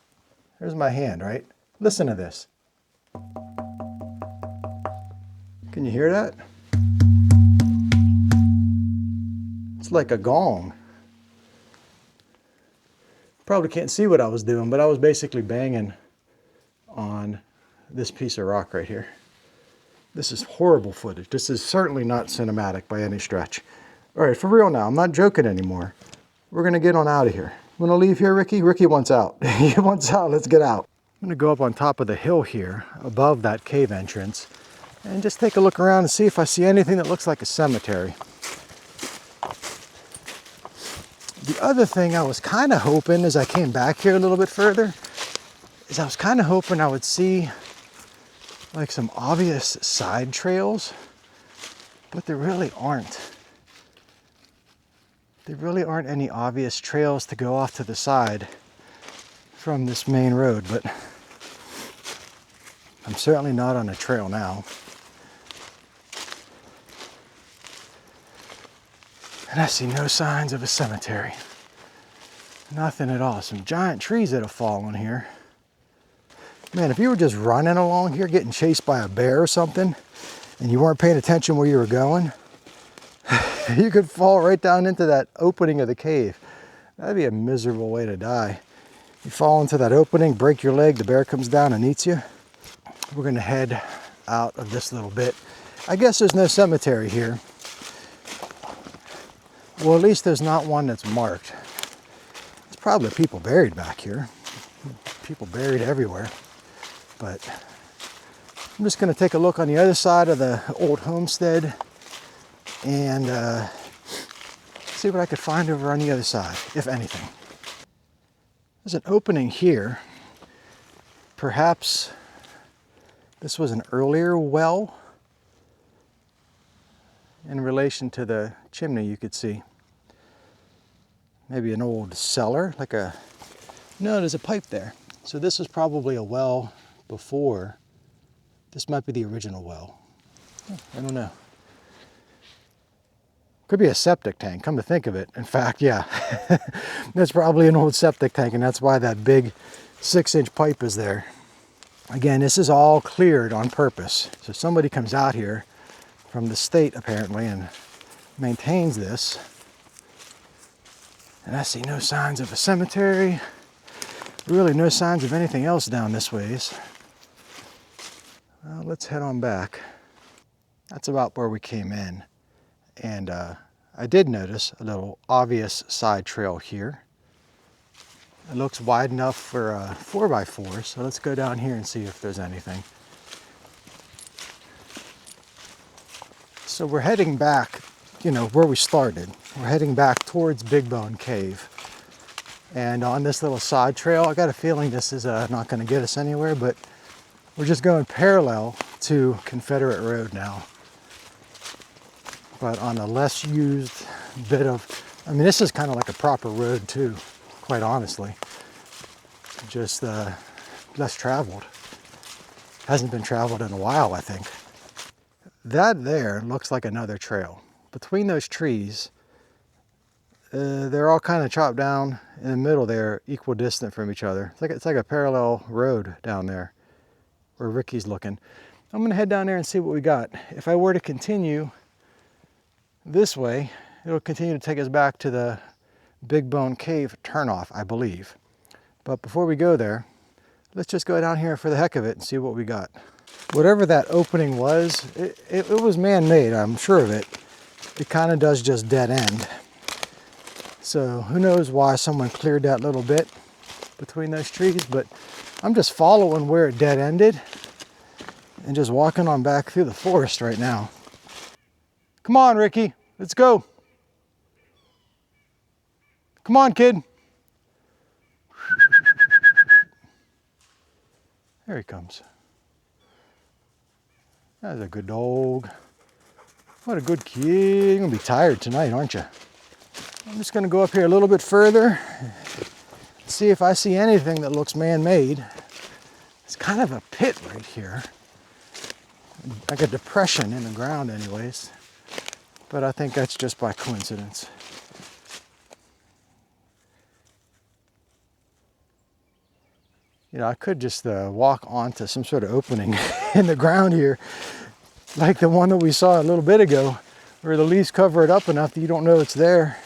here's my hand, right? Listen to this. Can you hear that? It's like a gong. Probably can't see what I was doing, but I was basically banging on this piece of rock right here. This is horrible footage. This is certainly not cinematic by any stretch. All right, for real now, I'm not joking anymore. We're gonna get on out of here. You wanna leave here, Ricky? Ricky wants out. He wants out, let's get out. I'm gonna go up on top of the hill here, above that cave entrance, and just take a look around and see if I see anything that looks like a cemetery. The other thing I was kind of hoping as I came back here a little bit further is I was kind of hoping I would see like some obvious side trails, but there really aren't. There really aren't any obvious trails to go off to the side from this main road, but I'm certainly not on a trail now. And I see no signs of a cemetery. Nothing at all. Some giant trees that have fallen here. Man, if you were just running along here getting chased by a bear or something, and you weren't paying attention where you were going, you could fall right down into that opening of the cave. That'd be a miserable way to die. You fall into that opening, break your leg, the bear comes down and eats you. We're gonna head out of this little bit. I guess there's no cemetery here. Well, at least there's not one that's marked. There's probably people buried back here. People buried everywhere. But I'm just gonna take a look on the other side of the old homestead and see what I could find over on the other side, if anything. There's an opening here. Perhaps this was an earlier well in relation to the chimney you could see. Maybe an old cellar, like a, no, there's a pipe there. So this was probably a well before. This might be the original well. I don't know. Could be a septic tank, come to think of it. In fact, yeah, that's probably an old septic tank, and that's why that big 6-inch pipe is there. Again, this is all cleared on purpose. So somebody comes out here from the state apparently and maintains this. And I see no signs of a cemetery. Really no signs of anything else down this ways. Well, let's head on back. That's about where we came in. And I did notice a little obvious side trail here. It looks wide enough for a 4x4, so let's go down here and see if there's anything. So we're heading back, you know, where we started. We're heading back towards Big Bone Cave. And on this little side trail, I got a feeling this is not going to get us anywhere, but we're just going parallel to Confederate Road now. But on a less used bit of, I mean, this is kind of like a proper road too, quite honestly. Just less traveled. Hasn't been traveled in a while, I think. That there looks like another trail. Between those trees, they're all kind of chopped down in the middle there, equidistant from each other. It's like a parallel road down there where Ricky's looking. I'm gonna head down there and see what we got. If I were to continue this way, it'll continue to take us back to the Big Bone Cave turnoff, I believe. But before we go there, let's just go down here for the heck of it and see what we got. Whatever that opening was, it was man-made, I'm sure of it. It kind of does just dead end. So who knows why someone cleared that little bit between those trees, but I'm just following where it dead ended and just walking on back through the forest right now. Come on, Ricky, let's go. Come on, kid. There he comes. That's a good dog. What a good kid. You're gonna be tired tonight, aren't you? I'm just gonna go up here a little bit further, see if I see anything that looks man-made. It's kind of a pit right here. Like a depression in the ground anyways. But I think that's just by coincidence. You know, I could just walk onto some sort of opening in the ground here, like the one that we saw a little bit ago, where the leaves cover it up enough that you don't know it's there.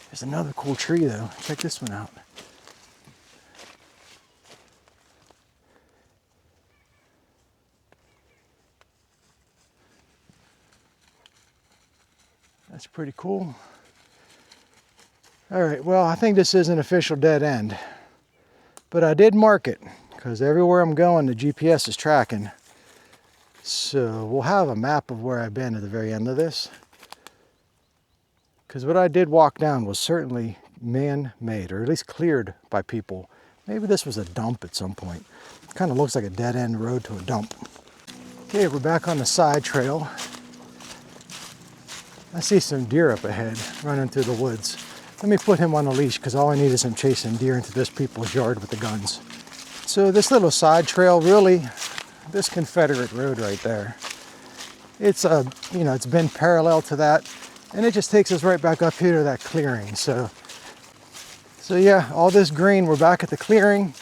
There's another cool tree though. Check this one out. That's pretty cool. All right, well, I think this is an official dead end, but I did mark it because everywhere I'm going, the GPS is tracking. So we'll have a map of where I've been at the very end of this. Because what I did walk down was certainly man-made, or at least cleared by people. Maybe this was a dump at some point. It kind of looks like a dead-end road to a dump. Okay, we're back on the side trail. I see some deer up ahead running through the woods. Let me put him on a leash because all I need is him chasing deer into this people's yard with the guns. So this little side trail, really, this Confederate road right there, it's it's been parallel to that, and it just takes us right back up here to that clearing. So yeah, all this green, we're back at the clearing.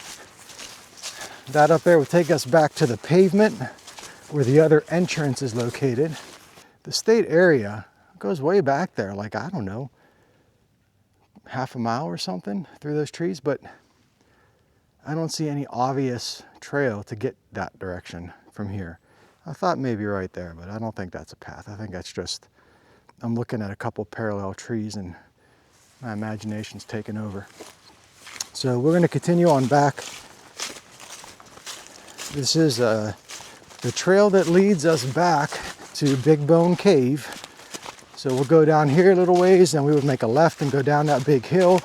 That up there will take us back to the pavement where the other entrance is located. The state area goes way back there, like, I don't know, half a mile or something through those trees, but I don't see any obvious trail to get that direction from here. I thought maybe right there, but I don't think that's a path. I think that's just, I'm looking at a couple parallel trees and my imagination's taken over. So we're gonna continue on back. This is the trail that leads us back to Big Bone Cave. So we'll go down here a little ways, and we would make a left and go down that big hill,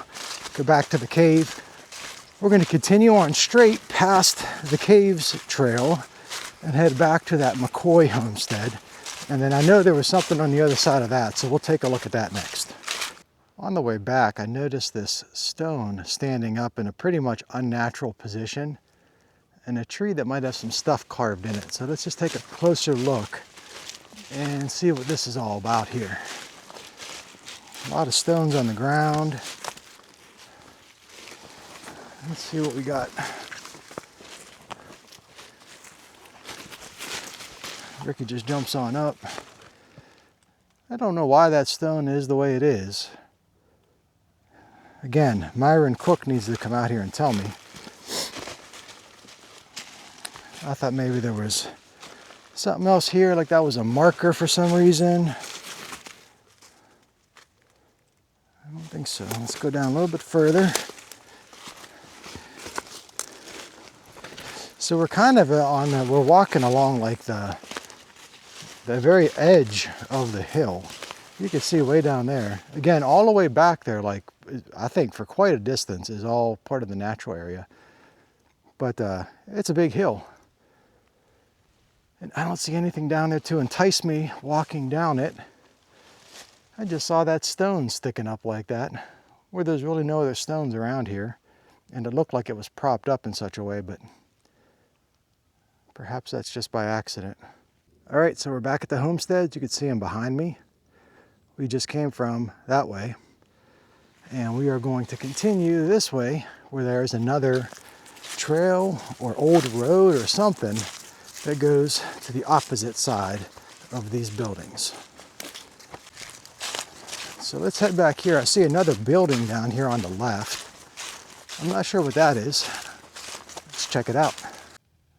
go back to the cave. We're going to continue on straight past the caves trail and head back to that McCoy homestead. And then I know there was something on the other side of that, so we'll take a look at that next. On the way back, I noticed this stone standing up in a pretty much unnatural position and a tree that might have some stuff carved in it. So let's just take a closer look and see what this is all about here. A lot of stones on the ground. Let's see what we got. Ricky just jumps on up. I don't know why that stone is the way it is. Again, Myron Cook needs to come out here and tell me. I thought maybe there was something else here, like that was a marker for some reason. I don't think so. Let's go down a little bit further. So we're kind of we're walking along like the very edge of the hill. You can see way down there. Again, all the way back there, like I think for quite a distance, is all part of the natural area. But it's a big hill. And I don't see anything down there to entice me walking down it. I just saw that stone sticking up like that, where there's really no other stones around here. And it looked like it was propped up in such a way, but perhaps that's just by accident. All right, so we're back at the homesteads. You can see them behind me. We just came from that way. And we are going to continue this way, where there's another trail or old road or something that goes to the opposite side of these buildings. So let's head back here. I see another building down here on the left. I'm not sure what that is. Let's check it out.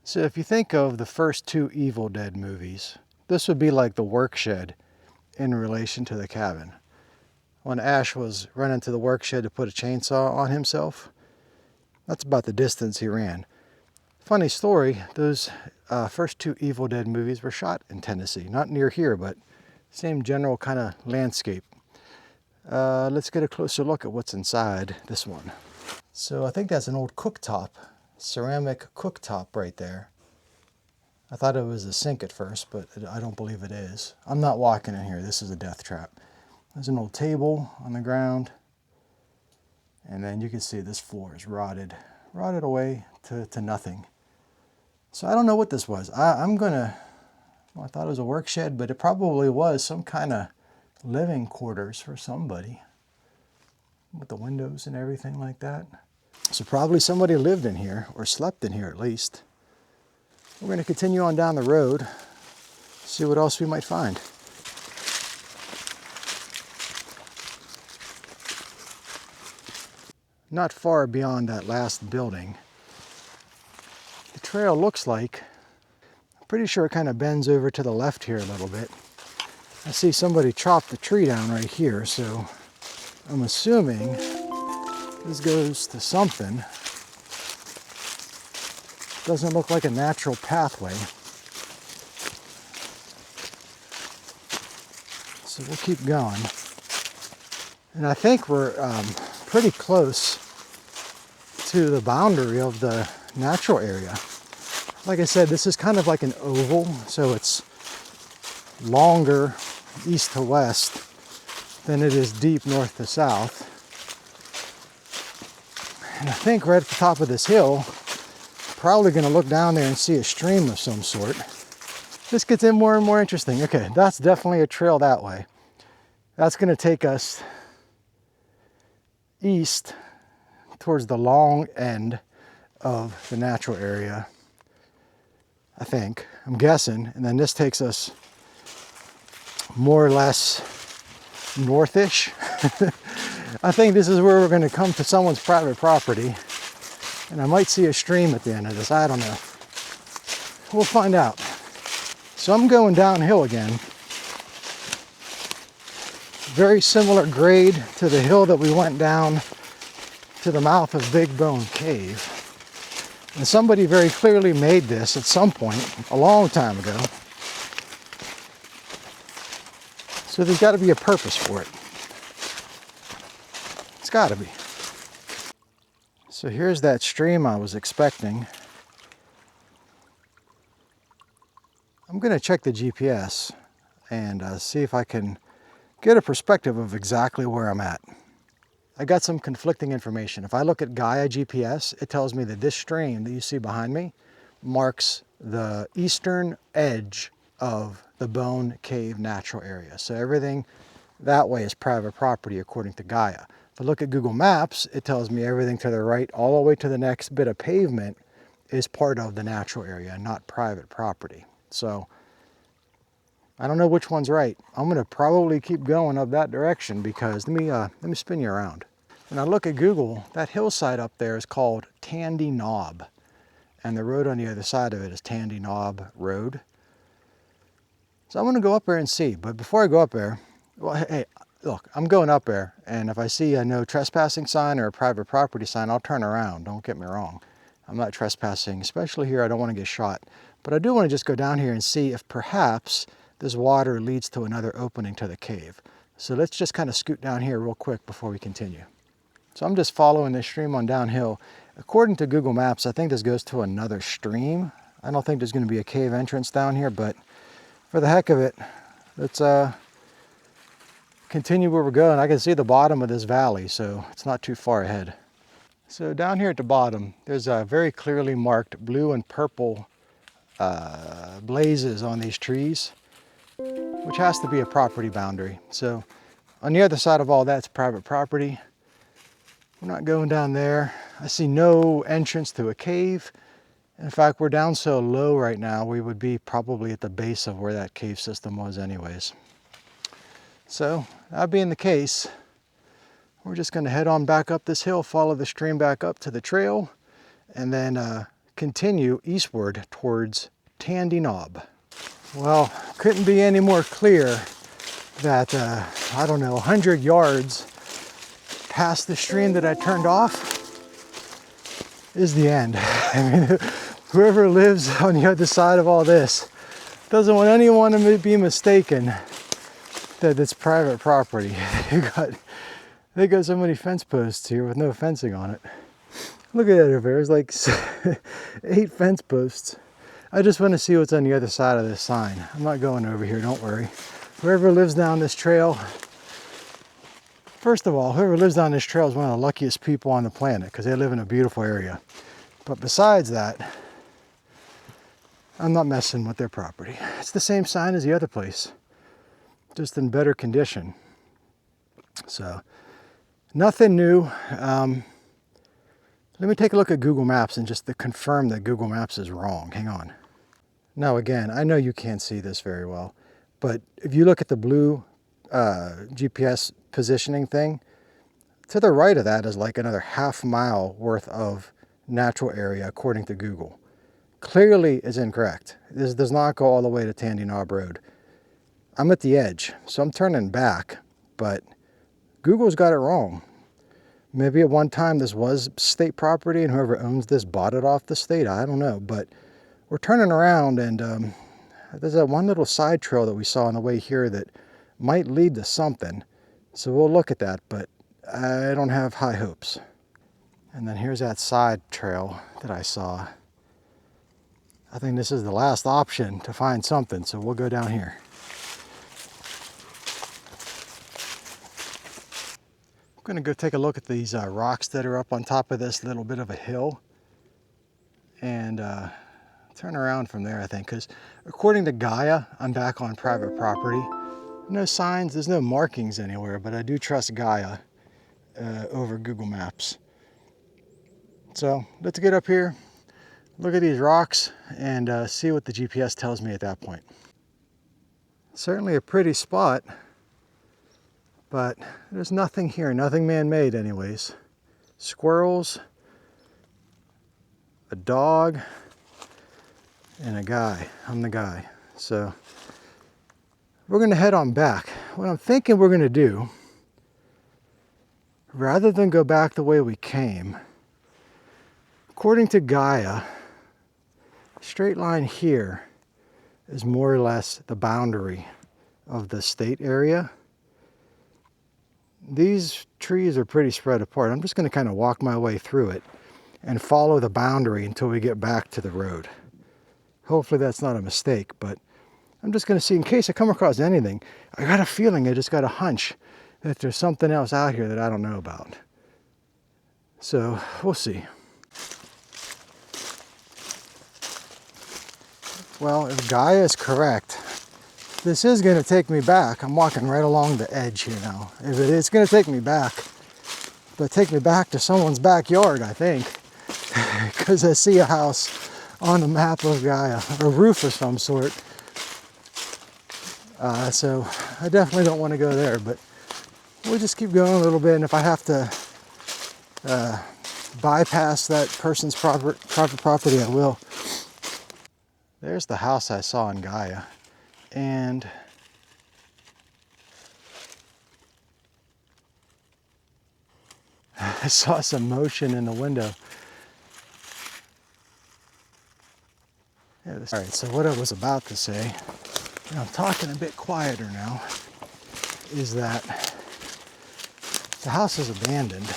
So if you think of the first two Evil Dead movies, this would be like the work shed in relation to the cabin. When Ash was running to the work shed to put a chainsaw on himself, that's about the distance he ran. Funny story, those first two Evil Dead movies were shot in Tennessee. Not near here, but same general kind of landscape. Let's get a closer look at what's inside this one. So I think that's an old cooktop, ceramic cooktop right there. I thought it was a sink at first, but I don't believe it is. I'm not walking in here. This is a death trap. There's an old table on the ground. And then you can see this floor is rotted away to nothing. So I don't know what this was. I thought it was a work shed, but it probably was some kind of living quarters for somebody with the windows and everything like that. So probably somebody lived in here, or slept in here at least. We're going to continue on down the road, see what else we might find. Not far beyond that last building, the trail looks like, I'm pretty sure it kind of bends over to the left here a little bit. I see somebody chopped the tree down right here, so I'm assuming this goes to something. Doesn't look like a natural pathway. So we'll keep going. And I think we're pretty close to the boundary of the natural area. Like I said, this is kind of like an oval, so it's longer east to west than it is deep north to south. And I think right at the top of this hill, probably going to look down there and see a stream of some sort. This gets in more and more interesting. Okay, that's definitely a trail that way. That's going to take us east towards the long end of the natural area, I think. I'm guessing. And then this takes us more or less northish. I think this is where we're going to come to someone's private property. And I might see a stream at the end of this. I don't know. We'll find out. So I'm going downhill again. Very similar grade to the hill that we went down to the mouth of Big Bone Cave. And somebody very clearly made this at some point, a long time ago. So there's got to be a purpose for it. It's got to be. So here's that stream I was expecting. I'm going to check the GPS and see if I can get a perspective of exactly where I'm at. I got some conflicting information. If I look at Gaia GPS, it tells me that this stream that you see behind me marks the eastern edge of the Bone Cave natural area. So everything that way is private property according to Gaia. If I look at Google Maps, it tells me everything to the right all the way to the next bit of pavement is part of the natural area, not private property. So I don't know which one's right. I'm going to probably keep going up that direction because let me spin you around. When I look at Google, that hillside up there is called Tandy Knob, and the road on the other side of it is Tandy Knob Road. So I'm going to go up there and see. But before I go up there, well, hey, look, I'm going up there, and if I see a no trespassing sign or a private property sign, I'll turn around. Don't get me wrong. I'm not trespassing, especially here. I don't want to get shot. But I do want to just go down here and see if perhaps this water leads to another opening to the cave. So let's just kind of scoot down here real quick before we continue. So I'm just following this stream on downhill. According to Google Maps, I think this goes to another stream. I don't think there's going to be a cave entrance down here, but for the heck of it, let's continue where we're going. I can see the bottom of this valley, so it's not too far ahead. So down here at the bottom, there's a very clearly marked blue and purple blazes on these trees, which has to be a property boundary. So on the other side of all that's private property. We're not going down there. I see no entrance to a cave. In fact, we're down so low right now, we would be probably at the base of where that cave system was anyways. So that being the case, we're just going to head on back up this hill, follow the stream back up to the trail, and then continue eastward towards Tandy Knob. Well, couldn't be any more clear that, I don't know, 100 yards past the stream that I turned off is the end. I mean, whoever lives on the other side of all this doesn't want anyone to be mistaken that it's private property. They got so many fence posts here with no fencing on it. Look at that over there. There's like 8 fence posts. I just want to see what's on the other side of this sign. I'm not going over here, don't worry. Whoever lives down this trail, first of all, whoever lives down this trail is one of the luckiest people on the planet because they live in a beautiful area. But besides that, I'm not messing with their property. It's the same sign as the other place, just in better condition. So, nothing new. Let me take a look at Google Maps and just to confirm that Google Maps is wrong. Hang on. Now again, I know you can't see this very well, but if you look at the blue GPS positioning thing, to the right of that is like another half-mile worth of natural area according to Google. Clearly is incorrect. This does not go all the way to Tandy Knob Road. I'm at the edge, so I'm turning back, but Google's got it wrong. Maybe at one time this was state property and whoever owns this bought it off the state. I don't know, but we're turning around and there's that one little side trail that we saw on the way here that might lead to something. So we'll look at that, but I don't have high hopes. And then here's that side trail that I saw. I think this is the last option to find something, so we'll go down here. I'm gonna go take a look at these rocks that are up on top of this little bit of a hill and turn around from there, I think, because according to Gaia, I'm back on private property. No signs, there's no markings anywhere, but I do trust Gaia over Google Maps. So let's get up here, look at these rocks, and see what the GPS tells me at that point. Certainly a pretty spot, but there's nothing here, nothing man-made anyways. Squirrels, a dog, and a guy. I'm the guy. So we're gonna head on back. What I'm thinking we're gonna do, rather than go back the way we came, according to Gaia, straight line here is more or less the boundary of the state area. These trees are pretty spread apart. I'm just going to kind of walk my way through it and follow the boundary until we get back to the road. Hopefully that's not a mistake, but I'm just going to see in case I come across anything. I got a feeling, I just got a hunch that there's something else out here that I don't know about. So we'll see. Well, if Gaia is correct, this is going to take me back. I'm walking right along the edge here now. If it is going to take me back, but take me back to someone's backyard, I think, because I see a house on the map of Gaia, a roof of some sort. So I definitely don't want to go there, but we'll just keep going a little bit, and if I have to bypass that person's private property, I will. There's the house I saw in Gaia. And I saw some motion in the window. Yeah, all right, so what I was about to say, and I'm talking a bit quieter now, is that the house is abandoned.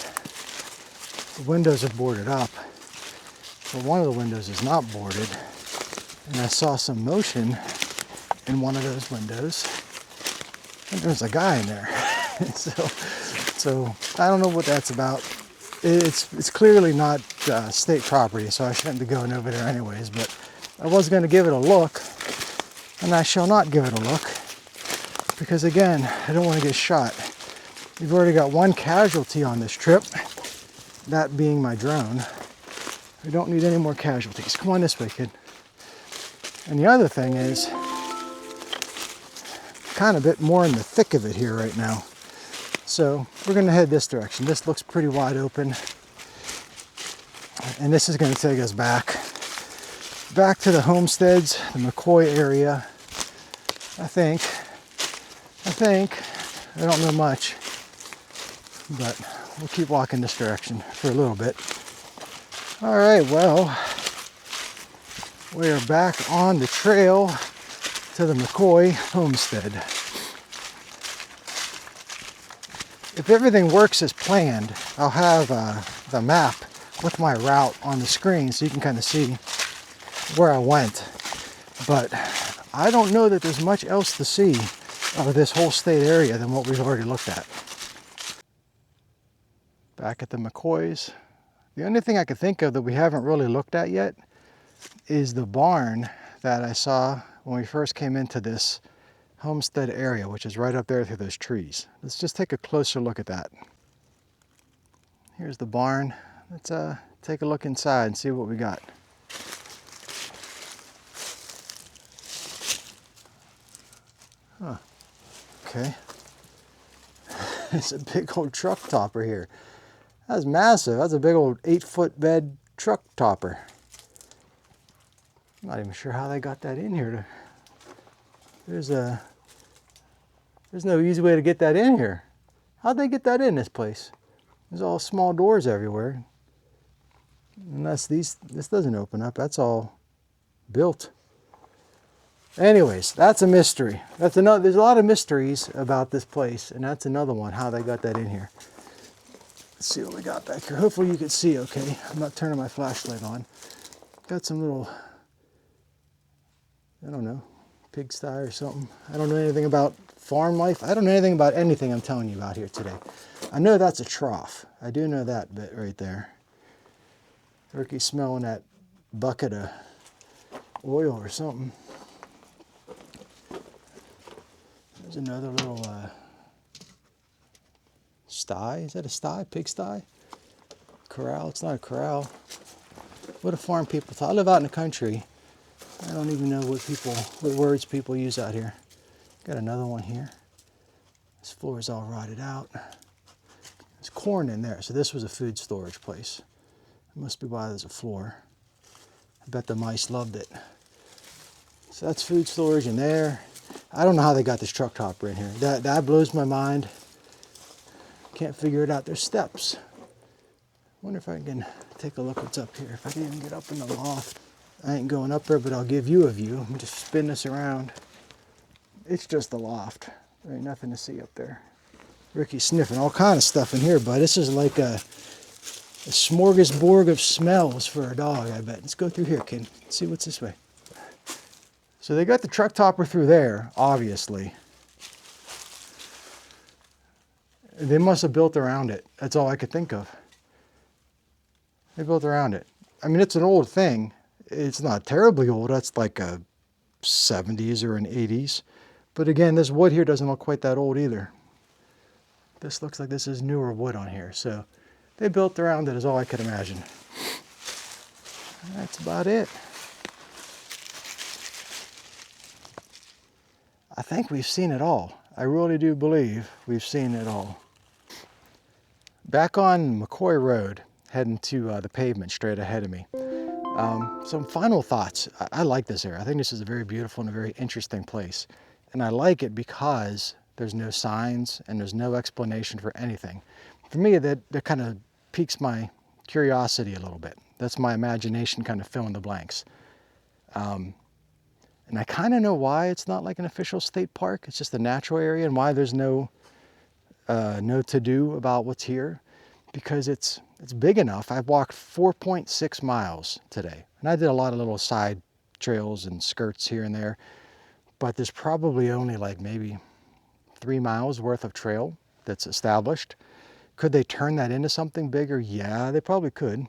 The windows are boarded up, but one of the windows is not boarded. And I saw some motion in one of those windows, and there's a guy in there. so I don't know what that's about. It's clearly not state property, so I shouldn't be going over there anyways, but I was going to give it a look, and I shall not give it a look, because again, I don't want to get shot. We've already got one casualty on this trip, that being my drone. We don't need any more casualties. Come on this way, kid. And the other thing is, kind of a bit more in the thick of it here right now. So we're going to head this direction. This looks pretty wide open. And this is going to take us back to the homesteads, the McCoy area. I think. I don't know much, but we'll keep walking this direction for a little bit. All right, well, we are back on the trail to the McCoy homestead. If everything works as planned, I'll have the map with my route on the screen so you can kind of see where I went. But I don't know that there's much else to see of this whole state area than what we've already looked at. Back at the McCoys. The only thing I could think of that we haven't really looked at yet is the barn that I saw when we first came into this homestead area, which is right up there through those trees. Let's just take a closer look at that. Here's the barn. It's take a look inside and see what we got. Huh. Okay. It's a big old truck topper here. That's massive. That's a big old 8-foot bed truck topper. I'm not even sure how they got that in here. There's no easy way to get that in here. How'd they get that in this place? There's all small doors everywhere. Unless this doesn't open up, that's all built. Anyways, that's a mystery. There's a lot of mysteries about this place, and that's another one, how they got that in here. Let's see what we got back here. Hopefully you can see okay. I'm not turning my flashlight on. Got some little, I don't know, pigsty or something. I don't know anything about farm life. I don't know anything about anything I'm telling you about here today. I know that's a trough. I do know that bit right there. Ricky's smelling that bucket of oil or something. There's another little sty. Is that a sty? Pigsty? Corral? It's not a corral. What do farm people talk? I live out in the country. I don't even know what words people use out here. Got another one here. This floor is all rotted out. There's corn in there. So this was a food storage place. It must be why there's a floor. I bet the mice loved it. So that's food storage in there. I don't know how they got this truck topper in here. That blows my mind. Can't figure it out. There's steps. Wonder if I can take a look what's up here. If I can even get up in the loft. I ain't going up there, but I'll give you a view. Let me just spin this around. It's just the loft. There ain't nothing to see up there. Ricky's sniffing all kind of stuff in here, but this is like a smorgasbord of smells for a dog, I bet. Let's go through here, kid. See what's this way. So they got the truck topper through there, obviously. They must have built around it. That's all I could think of. They built around it. I mean, it's an old thing. It's not terribly old. That's like a 70s or an 80s. But again, this wood here doesn't look quite that old either. This looks like this is newer wood on here. So they built around it is all I could imagine. That's about it. I think we've seen it all. I really do believe we've seen it all. Back on McCoy Road, heading to the pavement straight ahead of me. Some final thoughts. I like this area. I think this is a very beautiful and a very interesting place. And I like it because there's no signs and there's no explanation for anything. For me, that kind of piques my curiosity a little bit. That's my imagination kind of filling the blanks. And I kind of know why it's not like an official state park. It's just a natural area, and why there's no to-do about what's here. Because it's big enough. I've walked 4.6 miles today. And I did a lot of little side trails and skirts here and there. But there's probably only like maybe 3 miles worth of trail that's established. Could they turn that into something bigger? Yeah, they probably could.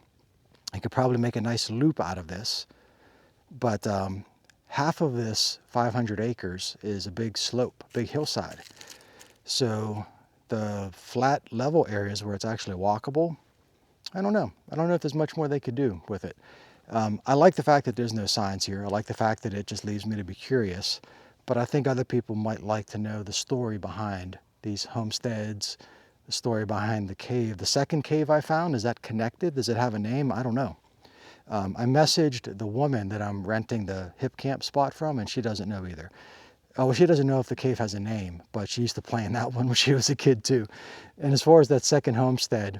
They could probably make a nice loop out of this. But half of this 500 acres is a big slope, big hillside. So the flat level areas where it's actually walkable, I don't know. I don't know if there's much more they could do with it. I like the fact that there's no signs here. I like the fact that it just leaves me to be curious. But I think other people might like to know the story behind these homesteads, the story behind the cave. The second cave I found, is that connected? Does it have a name? I don't know. I messaged the woman that I'm renting the HIPCAMP spot from, and she doesn't know either. Oh, well, she doesn't know if the cave has a name, but she used to play in that one when she was a kid too. And as far as that second homestead,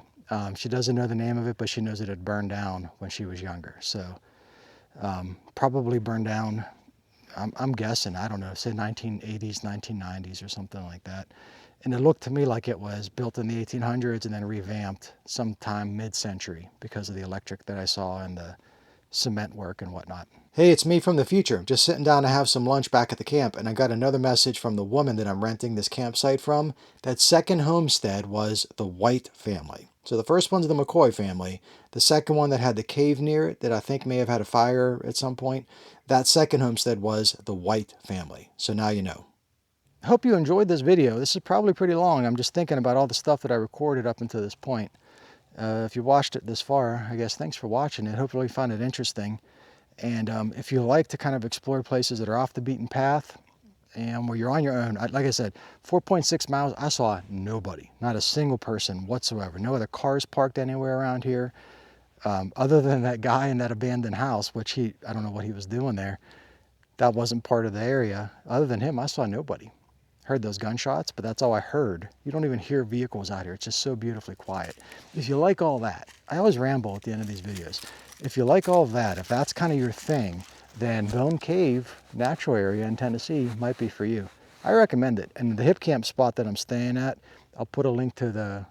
she doesn't know the name of it, but she knows it had burned down when she was younger. So probably burned down, I'm guessing, I don't know, say 1980s, 1990s or something like that. And it looked to me like it was built in the 1800s and then revamped sometime mid-century because of the electric that I saw and the cement work and whatnot. Hey, it's me from the future, just sitting down to have some lunch back at the camp, and I got another message from the woman that I'm renting this campsite from. That second homestead was the White family. So the first one's the McCoy family. The second one that had the cave near it that I think may have had a fire at some point, that second homestead was the White family. So now you know. I hope you enjoyed this video. This is probably pretty long. I'm just thinking about all the stuff that I recorded up until this point. If you watched it this far, I guess thanks for watching it. Hopefully you found it interesting. And if you like to kind of explore places that are off the beaten path and where you're on your own, like I said, 4.6 miles, I saw nobody, not a single person whatsoever. No other cars parked anywhere around here, other than that guy in that abandoned house, which I don't know what he was doing there. That wasn't part of the area. Other than him, I saw nobody. Heard those gunshots, but that's all I heard. You don't even hear vehicles out here. It's just so beautifully quiet. If you like all that, I always ramble at the end of these videos. If you like all of that, if that's kind of your thing, then Bone Cave natural area in Tennessee might be for you. I recommend it. And the HIPCAMP spot that I'm staying at, I'll put a link to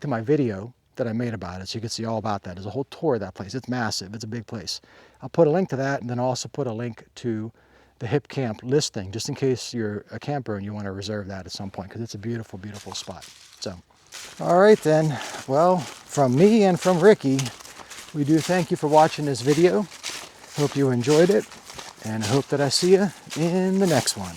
my video that I made about it so you can see all about that. There's a whole tour of that place. It's massive. It's a big place. I'll put a link to that, and then I'll also put a link to the HIPCAMP listing, just in case you're a camper and you want to reserve that at some point, because it's a beautiful, beautiful spot. So, all right then. Well, from me and from Ricky, we do thank you for watching this video. Hope you enjoyed it, and I hope that I see you in the next one.